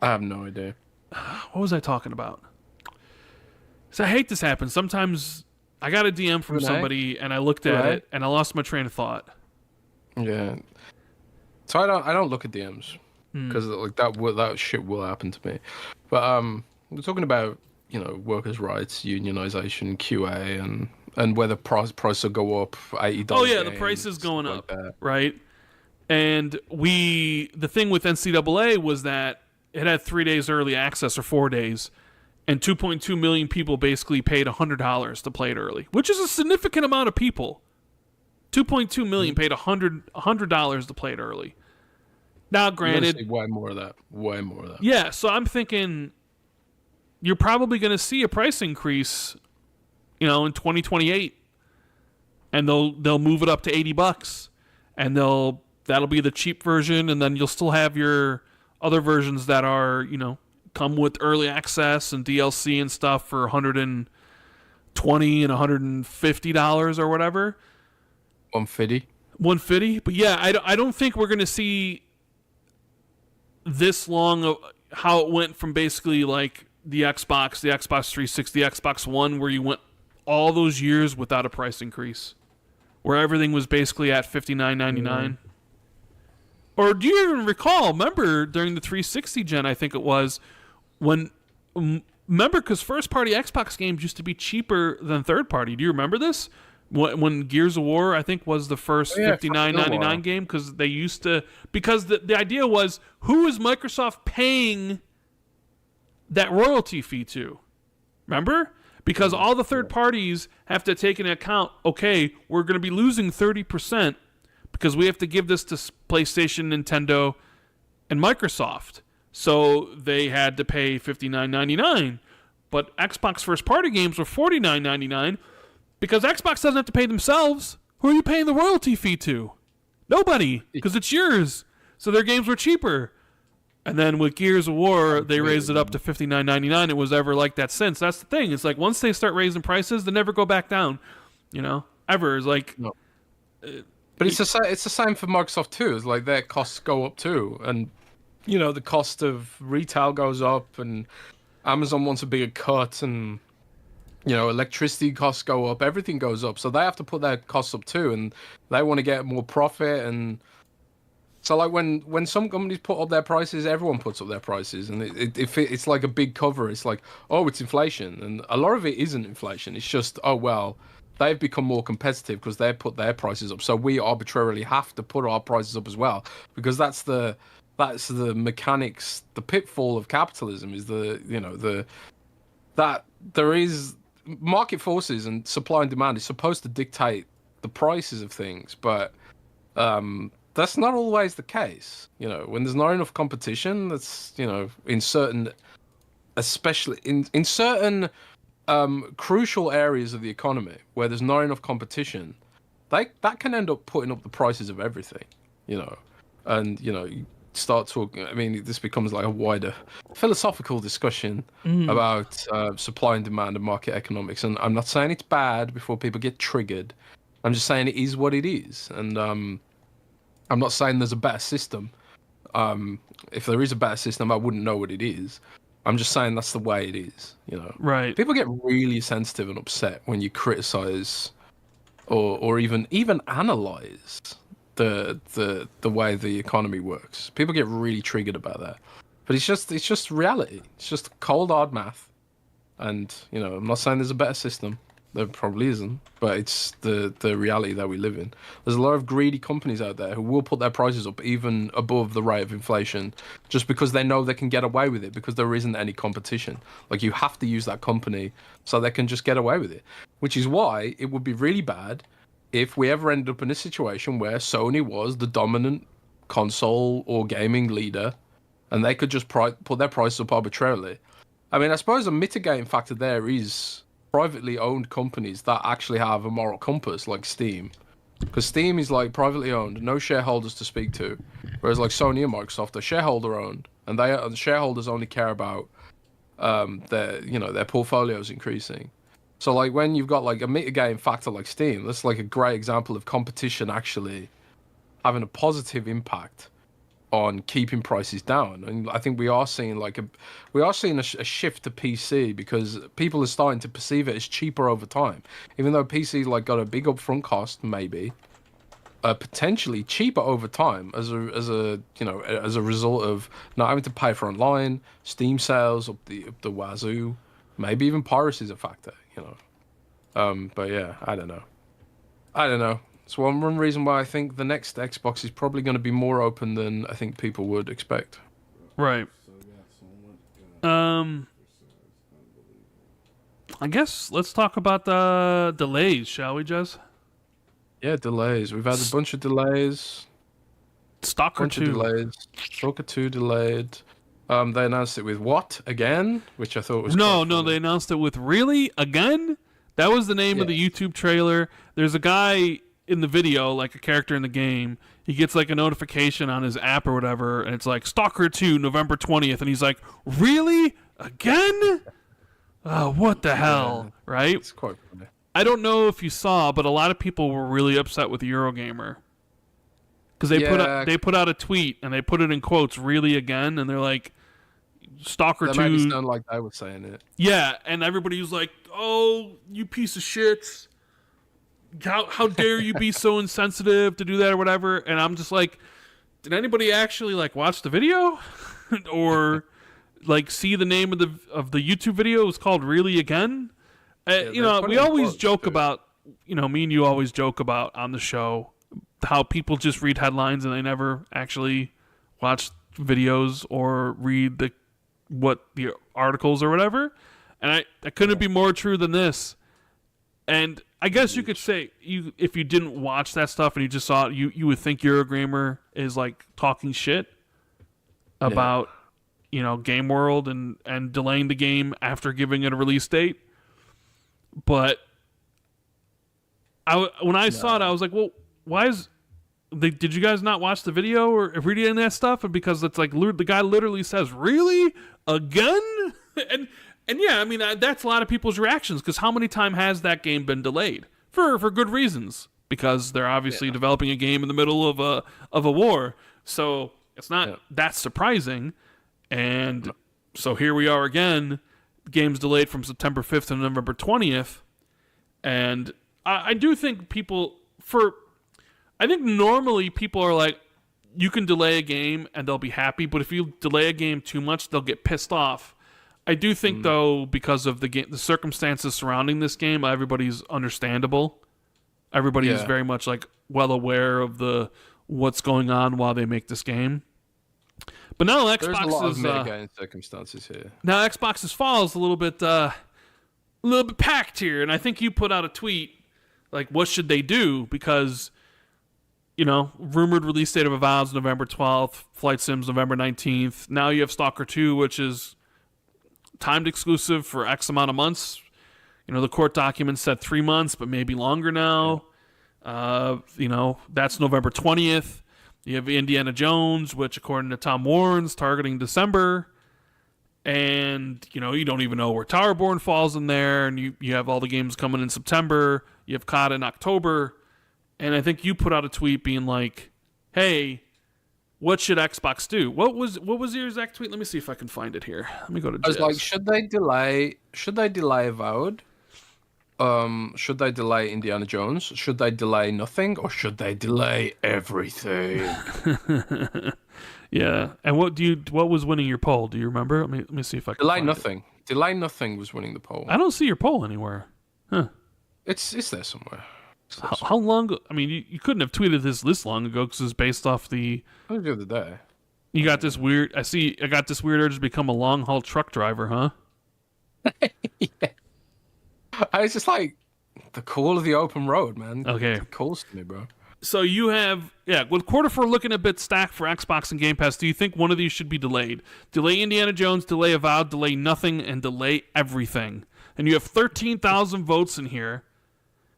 I have no idea. What was I talking about? So I hate this happens. Sometimes I got a DM from somebody and I looked at it and I lost my train of thought. Yeah. So I don't look at DMs because like that shit will happen to me. But we're talking about workers' rights, unionization, QA, and whether prices will go up $80. Oh yeah, the price is going up, right? And the thing with NCAA was that it had 3 days early access or 4 days, and 2.2 million people basically paid $100 to play it early, which is a significant amount of people. 2.2 million paid $100 to play it early. Now, granted, way more of that. Yeah, so I'm thinking you're probably going to see a price increase, in 2028, and they'll move it up to $80, and that'll be the cheap version, and then you'll still have your other versions that are come with early access and DLC and stuff for $120 and $150 or whatever. $150. But yeah, I don't think we're gonna see this long of how it went from basically like the Xbox 360, the Xbox One, where you went all those years without a price increase, where everything was basically at $59.99. Or do you even recall? Remember during the 360 gen, I think it was remember because first party Xbox games used to be cheaper than third party. Do you remember this? When Gears of War, I think, was the first $59.99 game, because they used to, because the idea was, who is Microsoft paying that royalty fee to? Remember? Because all the third parties have to take into account, okay, we're going to be losing 30% because we have to give this to PlayStation, Nintendo, and Microsoft. So they had to pay $59.99. But Xbox first party games were $49.99. Because Xbox doesn't have to pay themselves. Who are you paying the royalty fee to? Nobody, because it's yours. So their games were cheaper. And then with Gears of War, they raised it up to $59.99. It was ever like that since. That's the thing. It's like once they start raising prices, they never go back down. You know, ever. It's like, no. But it's the same for Microsoft too. It's like their costs go up too, and you know the cost of retail goes up, and Amazon wants a bigger cut, and you know electricity costs go up. Everything goes up, so they have to put their costs up too, and they want to get more profit. And so, like when some companies put up their prices, everyone puts up their prices, and it's like a big cover. It's like, oh, it's inflation, and a lot of it isn't inflation. It's just, oh well. They've become more competitive because they put their prices up, so we arbitrarily have to put our prices up as well, because that's the mechanics, the pitfall of capitalism is that there is market forces and supply and demand is supposed to dictate the prices of things, but that's not always the case. You know, when there's not enough competition, that's in certain, especially in certain crucial areas of the economy where there's not enough competition, that can end up putting up the prices of everything, and you start talking. I mean, this becomes like a wider philosophical discussion about supply and demand and market economics. And I'm not saying it's bad before people get triggered. I'm just saying it is what it is, and I'm not saying there's a better system. If there is a better system, I wouldn't know what it is. I'm just saying that's the way it is, Right. People get really sensitive and upset when you criticize or even analyze the way the economy works. People get really triggered about that. But it's just reality. It's just cold hard math. And, I'm not saying there's a better system. There probably isn't, but it's the reality that we live in. There's a lot of greedy companies out there who will put their prices up even above the rate of inflation just because they know they can get away with it because there isn't any competition. Like, you have to use that company so they can just get away with it, which is why it would be really bad if we ever ended up in a situation where Sony was the dominant console or gaming leader and they could just put their prices up arbitrarily. I mean, I suppose a mitigating factor there is privately owned companies that actually have a moral compass, like Steam, because Steam is like privately owned, no shareholders to speak to, whereas like Sony and Microsoft are shareholder owned, and the shareholders only care about their portfolios increasing. So like when you've got like a mitigating factor like Steam, that's like a great example of competition actually having a positive impact on keeping prices down. And I think we are seeing a shift to PC because people are starting to perceive it as cheaper over time, even though PC like got a big upfront cost, maybe potentially cheaper over time as a result of not having to pay for online Steam sales up the wazoo. Maybe even piracy is a factor, but yeah, I don't know. It's one reason why I think the next Xbox is probably going to be more open than I think people would expect. Right. I guess let's talk about the delays, shall we, Jez? Yeah, delays. We've had a bunch of delays. Stalker 2. Delays. Stalker 2 delayed. They announced it with what again? Which I thought was no. They announced it with really again. That was the name of the YouTube trailer. There's a guy in the video, like a character in the game. He gets like a notification on his app or whatever, and it's like Stalker 2, November 20th, and he's like, "Really again? What the hell?" Right? It's quite funny. I don't know if you saw, but a lot of people were really upset with Eurogamer because they put out a tweet and they put it in quotes, "Really again," and they're like, "Stalker 2." That made it sound like they were saying it. Yeah, and everybody was like, "Oh, you piece of shit! How dare you be so insensitive to do that or whatever?" And I'm just like, did anybody actually like watch the video or like see the name of the YouTube video? It was called "Really Again." We always joke about, me and you always joke about on the show how people just read headlines and they never actually watch videos or read the articles or whatever. And I couldn't be more true than this. And I guess you could say if you didn't watch that stuff and you just saw it, you would think Eurogamer is like talking shit about Game World and delaying the game after giving it a release date. But when I saw it, I was like, well, why is did you guys not watch the video or read any of that stuff? And because it's like the guy literally says, "Really, a gun?" and yeah, I mean that's a lot of people's reactions because how many times has that game been delayed for good reasons? Because they're obviously developing a game in the middle of a war, so it's not that surprising. And so here we are again. The game's delayed from September 5th to November 20th, and I do think I think normally people are like, you can delay a game and they'll be happy, but if you delay a game too much, they'll get pissed off. I do think though, because of the circumstances surrounding this game, everybody's understandable. Everybody is very much like well aware of what's going on while they make this game. But now Xbox There's a lot is of mitigating circumstances here. now Xbox's fall is a little bit packed here, and I think you put out a tweet like, what should they do? Because rumored release date of Avowed November 12th, Flight Sims November 19th. Now you have Stalker 2, which is timed exclusive for X amount of months. The court documents said 3 months, but maybe longer now. That's November 20th. You have Indiana Jones, which according to Tom Warren's targeting December. And, you don't even know where Towerborn falls in there. And you have all the games coming in September. You have COD in October. And I think you put out a tweet being like, hey, what should Xbox do? What was your exact tweet? Let me see if I can find it here. Let me go to I was like, should they delay Avowed? Should they delay Indiana Jones? Should they delay nothing? Or should they delay everything? Yeah. And what was winning your poll? Do you remember? Let me see if I can delay find nothing. It. Delay nothing was winning the poll. I don't see your poll anywhere. Huh. It's there somewhere. How long? I mean, you couldn't have tweeted this long ago because it's based off the. The other day. You got this weird. I got this weird urge to become a long haul truck driver, huh? Yeah. I was just like, the call of the open road, man. Okay. It calls to me, bro. So you have, with quarter four looking a bit stacked for Xbox and Game Pass, do you think one of these should be delayed? Delay Indiana Jones, delay Avowed, delay nothing, and delay everything. And you have 13,000 votes in here,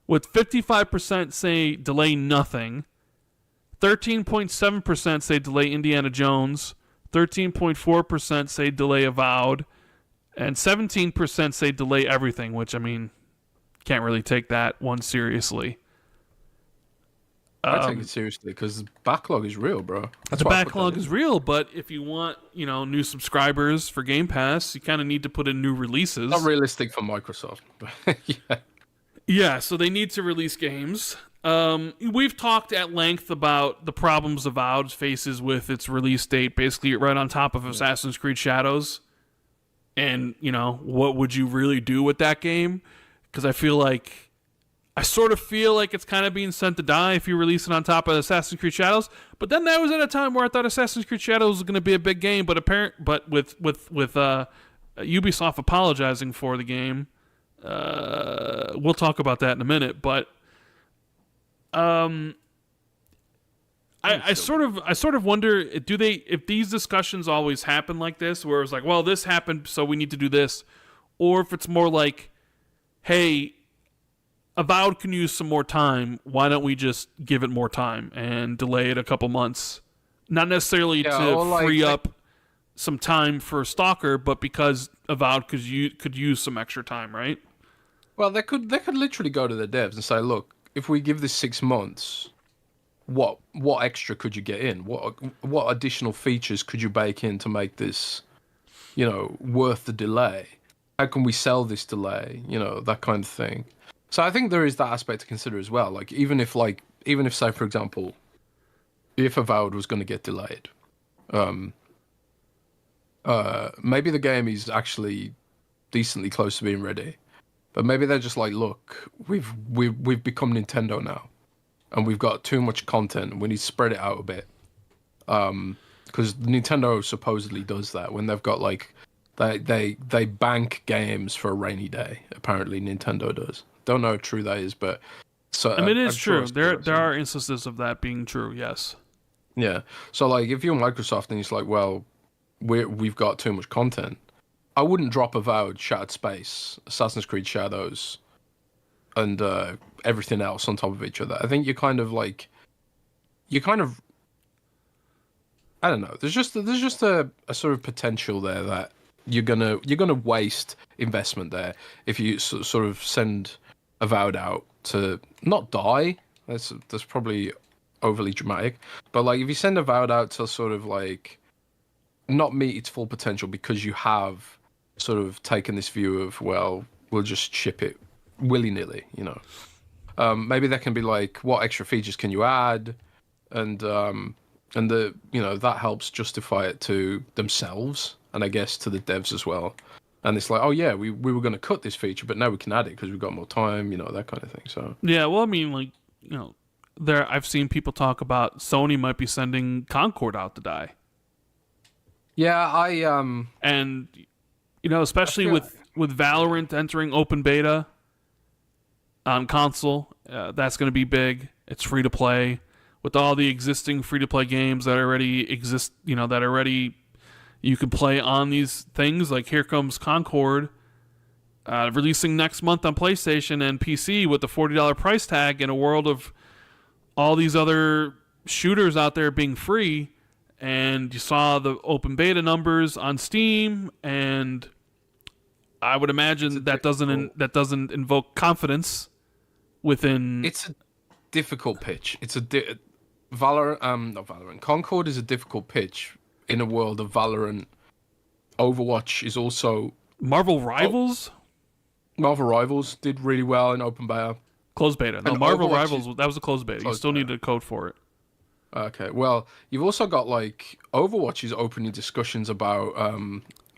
with 55% say delay nothing, 13.7% say delay Indiana Jones, 13.4% say delay Avowed, and 17% say delay everything, which, I mean, can't really take that one seriously. I take it seriously because the backlog is real, bro. The backlog is real, but if you want, new subscribers for Game Pass, you kind of need to put in new releases. Not realistic for Microsoft, but yeah. Yeah, so they need to release games. We've talked at length about the problems Avowed faces with its release date, basically right on top of Assassin's Creed Shadows. And, what would you really do with that game? Because I sort of feel like it's kind of being sent to die if you release it on top of Assassin's Creed Shadows. But then that was at a time where I thought Assassin's Creed Shadows was going to be a big game, but with Ubisoft apologizing for the game, we'll talk about that in a minute. But I sort of wonder, if these discussions always happen like this, where it's like, well, this happened, so we need to do this, or if it's more like, hey, Avowed can use some more time. Why don't we just give it more time and delay it a couple months? Not necessarily to free up some time for Stalker, but because Avowed could use some extra time, right? Well, they could literally go to the devs and say, look, if we give this 6 months, what extra could you get in? What additional features could you bake in to make this, worth the delay? How can we sell this delay? That kind of thing. So I think there is that aspect to consider as well. Like even if say for example, if Avowed was going to get delayed, maybe the game is actually decently close to being ready, but maybe they're just like, look, we've become Nintendo now, and we've got too much content. We need to spread it out a bit, because Nintendo supposedly does that when they've got like they bank games for a rainy day. Apparently, Nintendo does. Don't know how true that is, but I mean, it is true. There are instances of that being true. Yes. Yeah. So like, if you're Microsoft and it's like, well, we've got too much content, I wouldn't drop Avowed, Shattered Space, Assassin's Creed Shadows, and everything else on top of each other. I think you're kind of like, you kind of, I don't know. There's just a sort of potential there that you're gonna waste investment there if you sort of send Avowed out to not die. That's probably overly dramatic, but like if you send Avowed out to sort of like not meet its full potential because you have sort of taken this view of, well, we'll just ship it willy-nilly, you know. Maybe that can be like, what extra features can you add, and the, you know, that helps justify it to themselves and I guess to the devs as well. And it's like, oh yeah, we were going to cut this feature, but now we can add it because we've got more time, you know, that kind of thing. So yeah, well, I mean, like, you know, I've seen people talk about Sony might be sending Concord out to die. Yeah, and you know, especially with Valorant entering open beta on console, that's going to be big. It's free to play. With all the existing free to play games that already exist, you know, that already you can play on these things, like here comes Concord, releasing next month on PlayStation and PC with the $40 price tag in a world of all these other shooters out there being free. And you saw the open beta numbers on Steam, and I would imagine that doesn't invoke confidence within. It's a difficult pitch. It's not Valorant. Concord is a difficult pitch in a world of Valorant. Overwatch is also Marvel Rivals. Marvel Rivals did really well in open beta. Closed beta. No, Marvel Rivals, that was a closed beta. You still need a code for it. Okay, well, you've also got, like, Overwatch is opening discussions about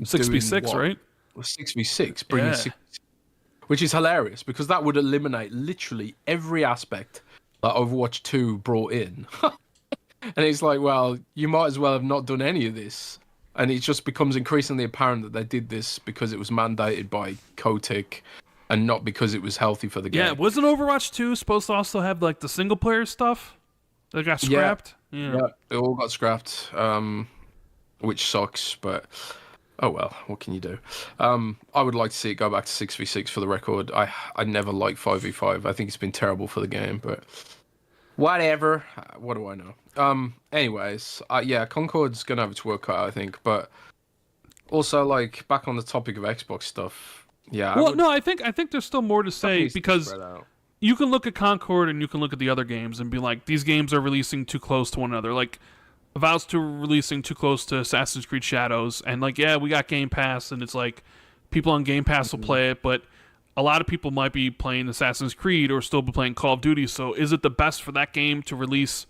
6v6, right? 6v6, bringing 6v6, which is hilarious because that would eliminate literally every aspect that Overwatch 2 brought in. And it's like, well, you might as well have not done any of this. And it just becomes increasingly apparent that they did this because it was mandated by Kotick and not because it was healthy for the game. Yeah, wasn't Overwatch 2 supposed to also have, like, the single-player stuff that got scrapped? Yeah, it all got scrapped, which sucks, but oh well, what can you do? I would like to see it go back to 6v6 for the record. I never liked 5v5. I think it's been terrible for the game, but whatever. What do I know? Anyways, yeah, Concord's gonna have its work cut out, I think, but also, like, back on the topic of Xbox stuff, yeah. Well, no, I think there's still more to say because you can look at Concord and you can look at the other games and be like, these games are releasing too close to one another. Like, Avowed's releasing too close to Assassin's Creed Shadows. And, like, yeah, we got Game Pass, and it's like, people on Game Pass will play it, but a lot of people might be playing Assassin's Creed or still be playing Call of Duty. So is it the best for that game to release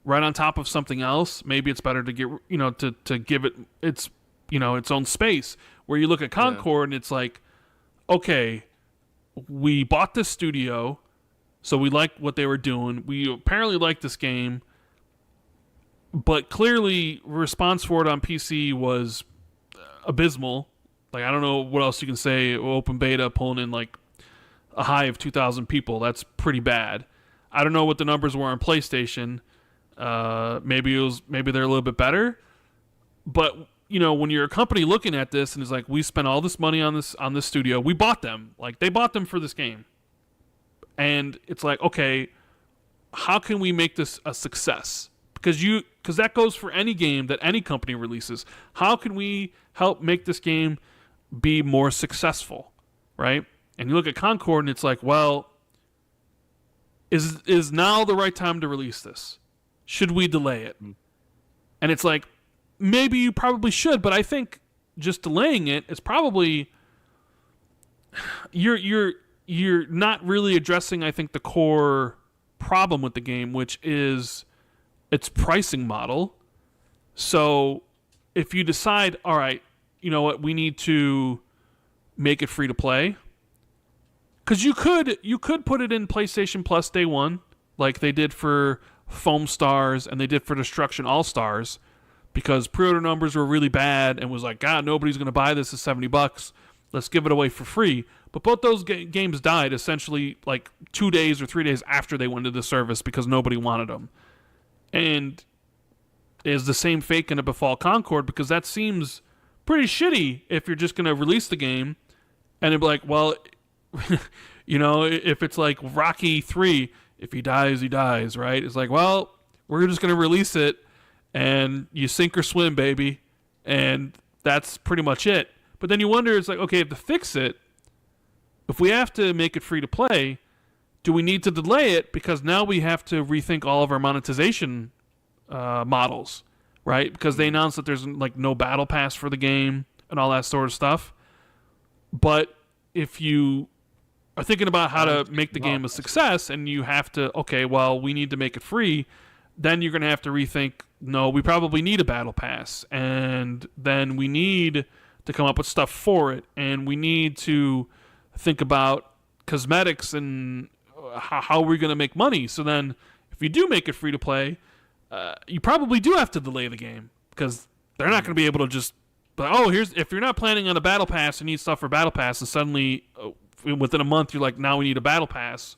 right on top of something else? Maybe it's better to get, you know, to give it its, you know, its own space. Where you look at Concord and it's like, okay, we bought this studio, so we liked what they were doing. We apparently liked this game, but clearly response for it on PC was abysmal. Like, I don't know what else you can say. Open beta pulling in like a high of 2,000 people. That's pretty bad. I don't know what the numbers were on PlayStation. Maybe they're a little bit better. But, you know, when you're a company looking at this and it's like, we spent all this money on this studio, we bought them. Like, they bought them for this game. And it's like, okay, how can we make this a success? Because that goes for any game that any company releases. How can we help make this game be more successful, right? And you look at Concord and it's like, well, is now the right time to release this? Should we delay it? And it's like, maybe you probably should, but I think just delaying it is probably you're not really addressing, I think, the core problem with the game, which is its pricing model. So if you decide, all right, you know what, we need to make it free to play, because you could put it in PlayStation Plus day one, like they did for Foam Stars and they did for Destruction All Stars, because pre-order numbers were really bad and was like, God, nobody's going to buy this at $70. Let's give it away for free. But both those games died essentially like 2 days or 3 days after they went into the service because nobody wanted them. And is the same fate going to befall Concord? Because that seems pretty shitty if you're just going to release the game and it'd be like, well, you know, if it's like Rocky 3, if he dies, he dies, right? It's like, well, We're just going to release it, and you sink or swim, baby. And that's pretty much it. But then you wonder, it's like, okay, to fix it, if we have to make it free to play, do we need to delay it? Because now we have to rethink all of our monetization models, right? Because they announced that there's like no battle pass for the game and all that sort of stuff. But if you are thinking about how to make the game a success and you have to, okay, well, we need to make it free, then you're going to have to rethink, no, we probably need a battle pass. And then we need to come up with stuff for it. And we need to think about cosmetics and how we're going to make money. So then if you do make it free to play, you probably do have to delay the game because they're not going to be able to just, if you're not planning on a battle pass and need stuff for battle pass, and suddenly within a month you're like, now we need a battle pass.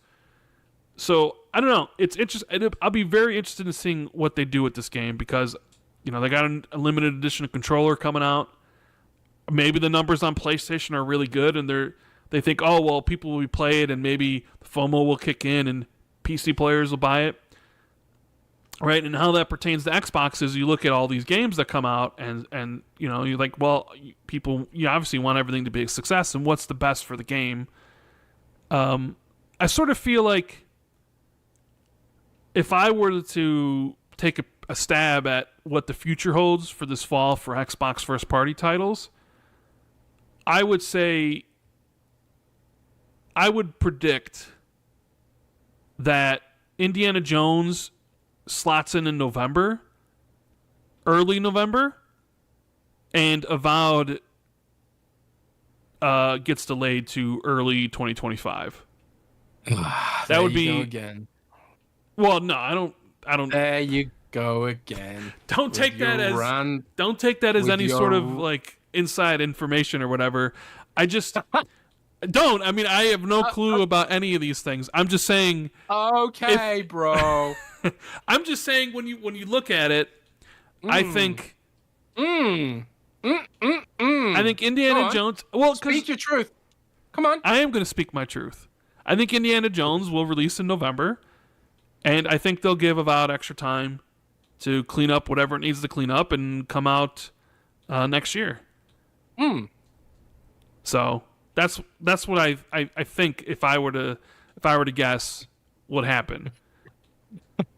So I don't know. It's interesting. I'll be very interested in seeing what they do with this game because, they got a limited edition controller coming out. Maybe the numbers on PlayStation are really good, and they think, oh well, people will play it, and maybe FOMO will kick in, and PC players will buy it. Right, and how that pertains to Xbox is you look at all these games that come out, and you're like, well, people, you obviously want everything to be a success, and what's the best for the game? I sort of feel like if I were to take a stab at what the future holds for this fall for Xbox first-party titles, I would say, I would predict that Indiana Jones slots in November, early November, and Avowed gets delayed to early 2025. That would be again. Well, no, I don't. There you go again. Don't take that as any sort of like inside information or whatever. I just don't. I mean, I have no clue about any of these things. I'm just saying. Okay, bro. I'm just saying when you look at it, I think. I think Indiana Jones. Well, speak your truth. Come on. I am going to speak my truth. I think Indiana Jones will release in November, and I think they'll give Avowed extra time to clean up whatever it needs to clean up and come out next year. So that's what I think if I were to guess would happen.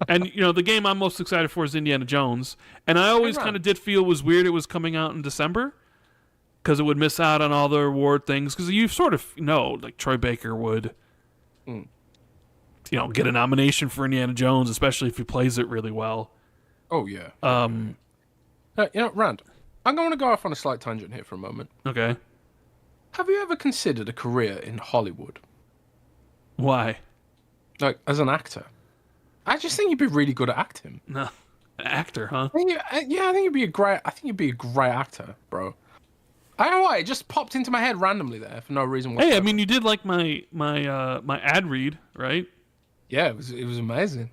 And the game I'm most excited for is Indiana Jones, and I always kind of did feel it was weird it was coming out in December because it would miss out on all the award things because you sort of like Troy Baker would get a nomination for Indiana Jones, especially if he plays it really well. Oh yeah. Rand, I'm going to go off on a slight tangent here for a moment. Okay. Have you ever considered a career in Hollywood? Why? Like as an actor? I just think you'd be really good at acting. No, an actor, huh? I think you'd be a great actor, bro. I don't know why. It just popped into my head randomly there for no reason whatsoever. Hey, I mean, you did like my ad read, right? Yeah, it was amazing.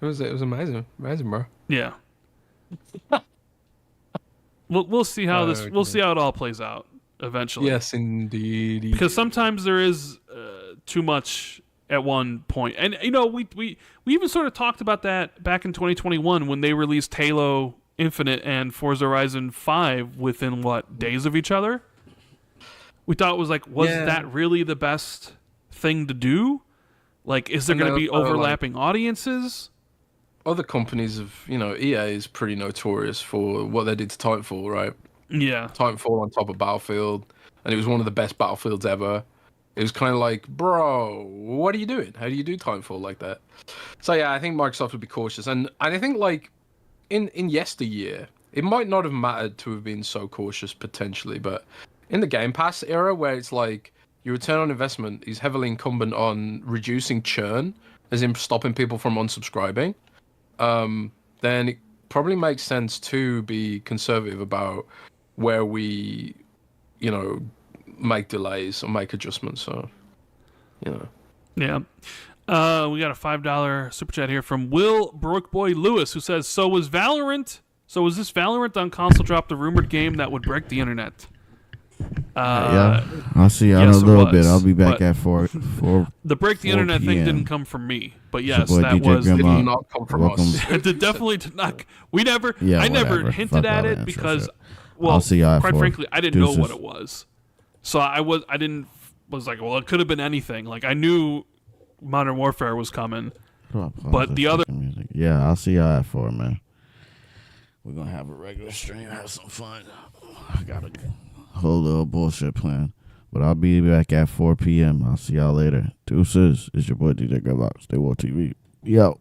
It was amazing, bro. Yeah. we'll see how we'll see how it all plays out eventually. Yes, indeed. Because sometimes there is too much at one point, and we even sort of talked about that back in 2021 when they released Halo Infinite and Forza Horizon 5 within days of each other. We thought it was like, was that really the best thing to do? Like, is there going to be overlapping audiences? Other companies EA is pretty notorious for what they did to Titanfall, right? Yeah. Titanfall on top of Battlefield, and it was one of the best Battlefields ever. It was kind of like, bro, what are you doing? How do you do Titanfall like that? So yeah, I think Microsoft would be cautious, and I think like in yesteryear, it might not have mattered to have been so cautious potentially, but in the Game Pass era where it's like your return on investment is heavily incumbent on reducing churn, as in stopping people from unsubscribing, then it probably makes sense to be conservative about where we, make delays or make adjustments. So, Yeah. We got a $5 super chat here from Will Brookboy Lewis, who says, So was this Valorant on console drop the rumored game that would break the internet? Yeah, I'll see you in a little bit. I'll be back at 4. The break the 4 internet thing PM. didn't come from me, but It's your yes, boy that DJ was Grandma. did not come from Welcome. us. It definitely did not. We never. Yeah, I never whatever. hinted Fuck at all it that because, shit. well, I'll see y'all at quite 4. frankly, I didn't know what Deuces. it was. So I was like, well, it could have been anything. Like I knew Modern Warfare was coming, but the other. Music. Yeah, I'll see y'all at 4, man. We're gonna have a regular stream, have some fun. I got a whole little bullshit plan. But I'll be back at 4 p.m. I'll see y'all later. Deuces. It's your boy DJ Grandma. Stay War TV. Yo.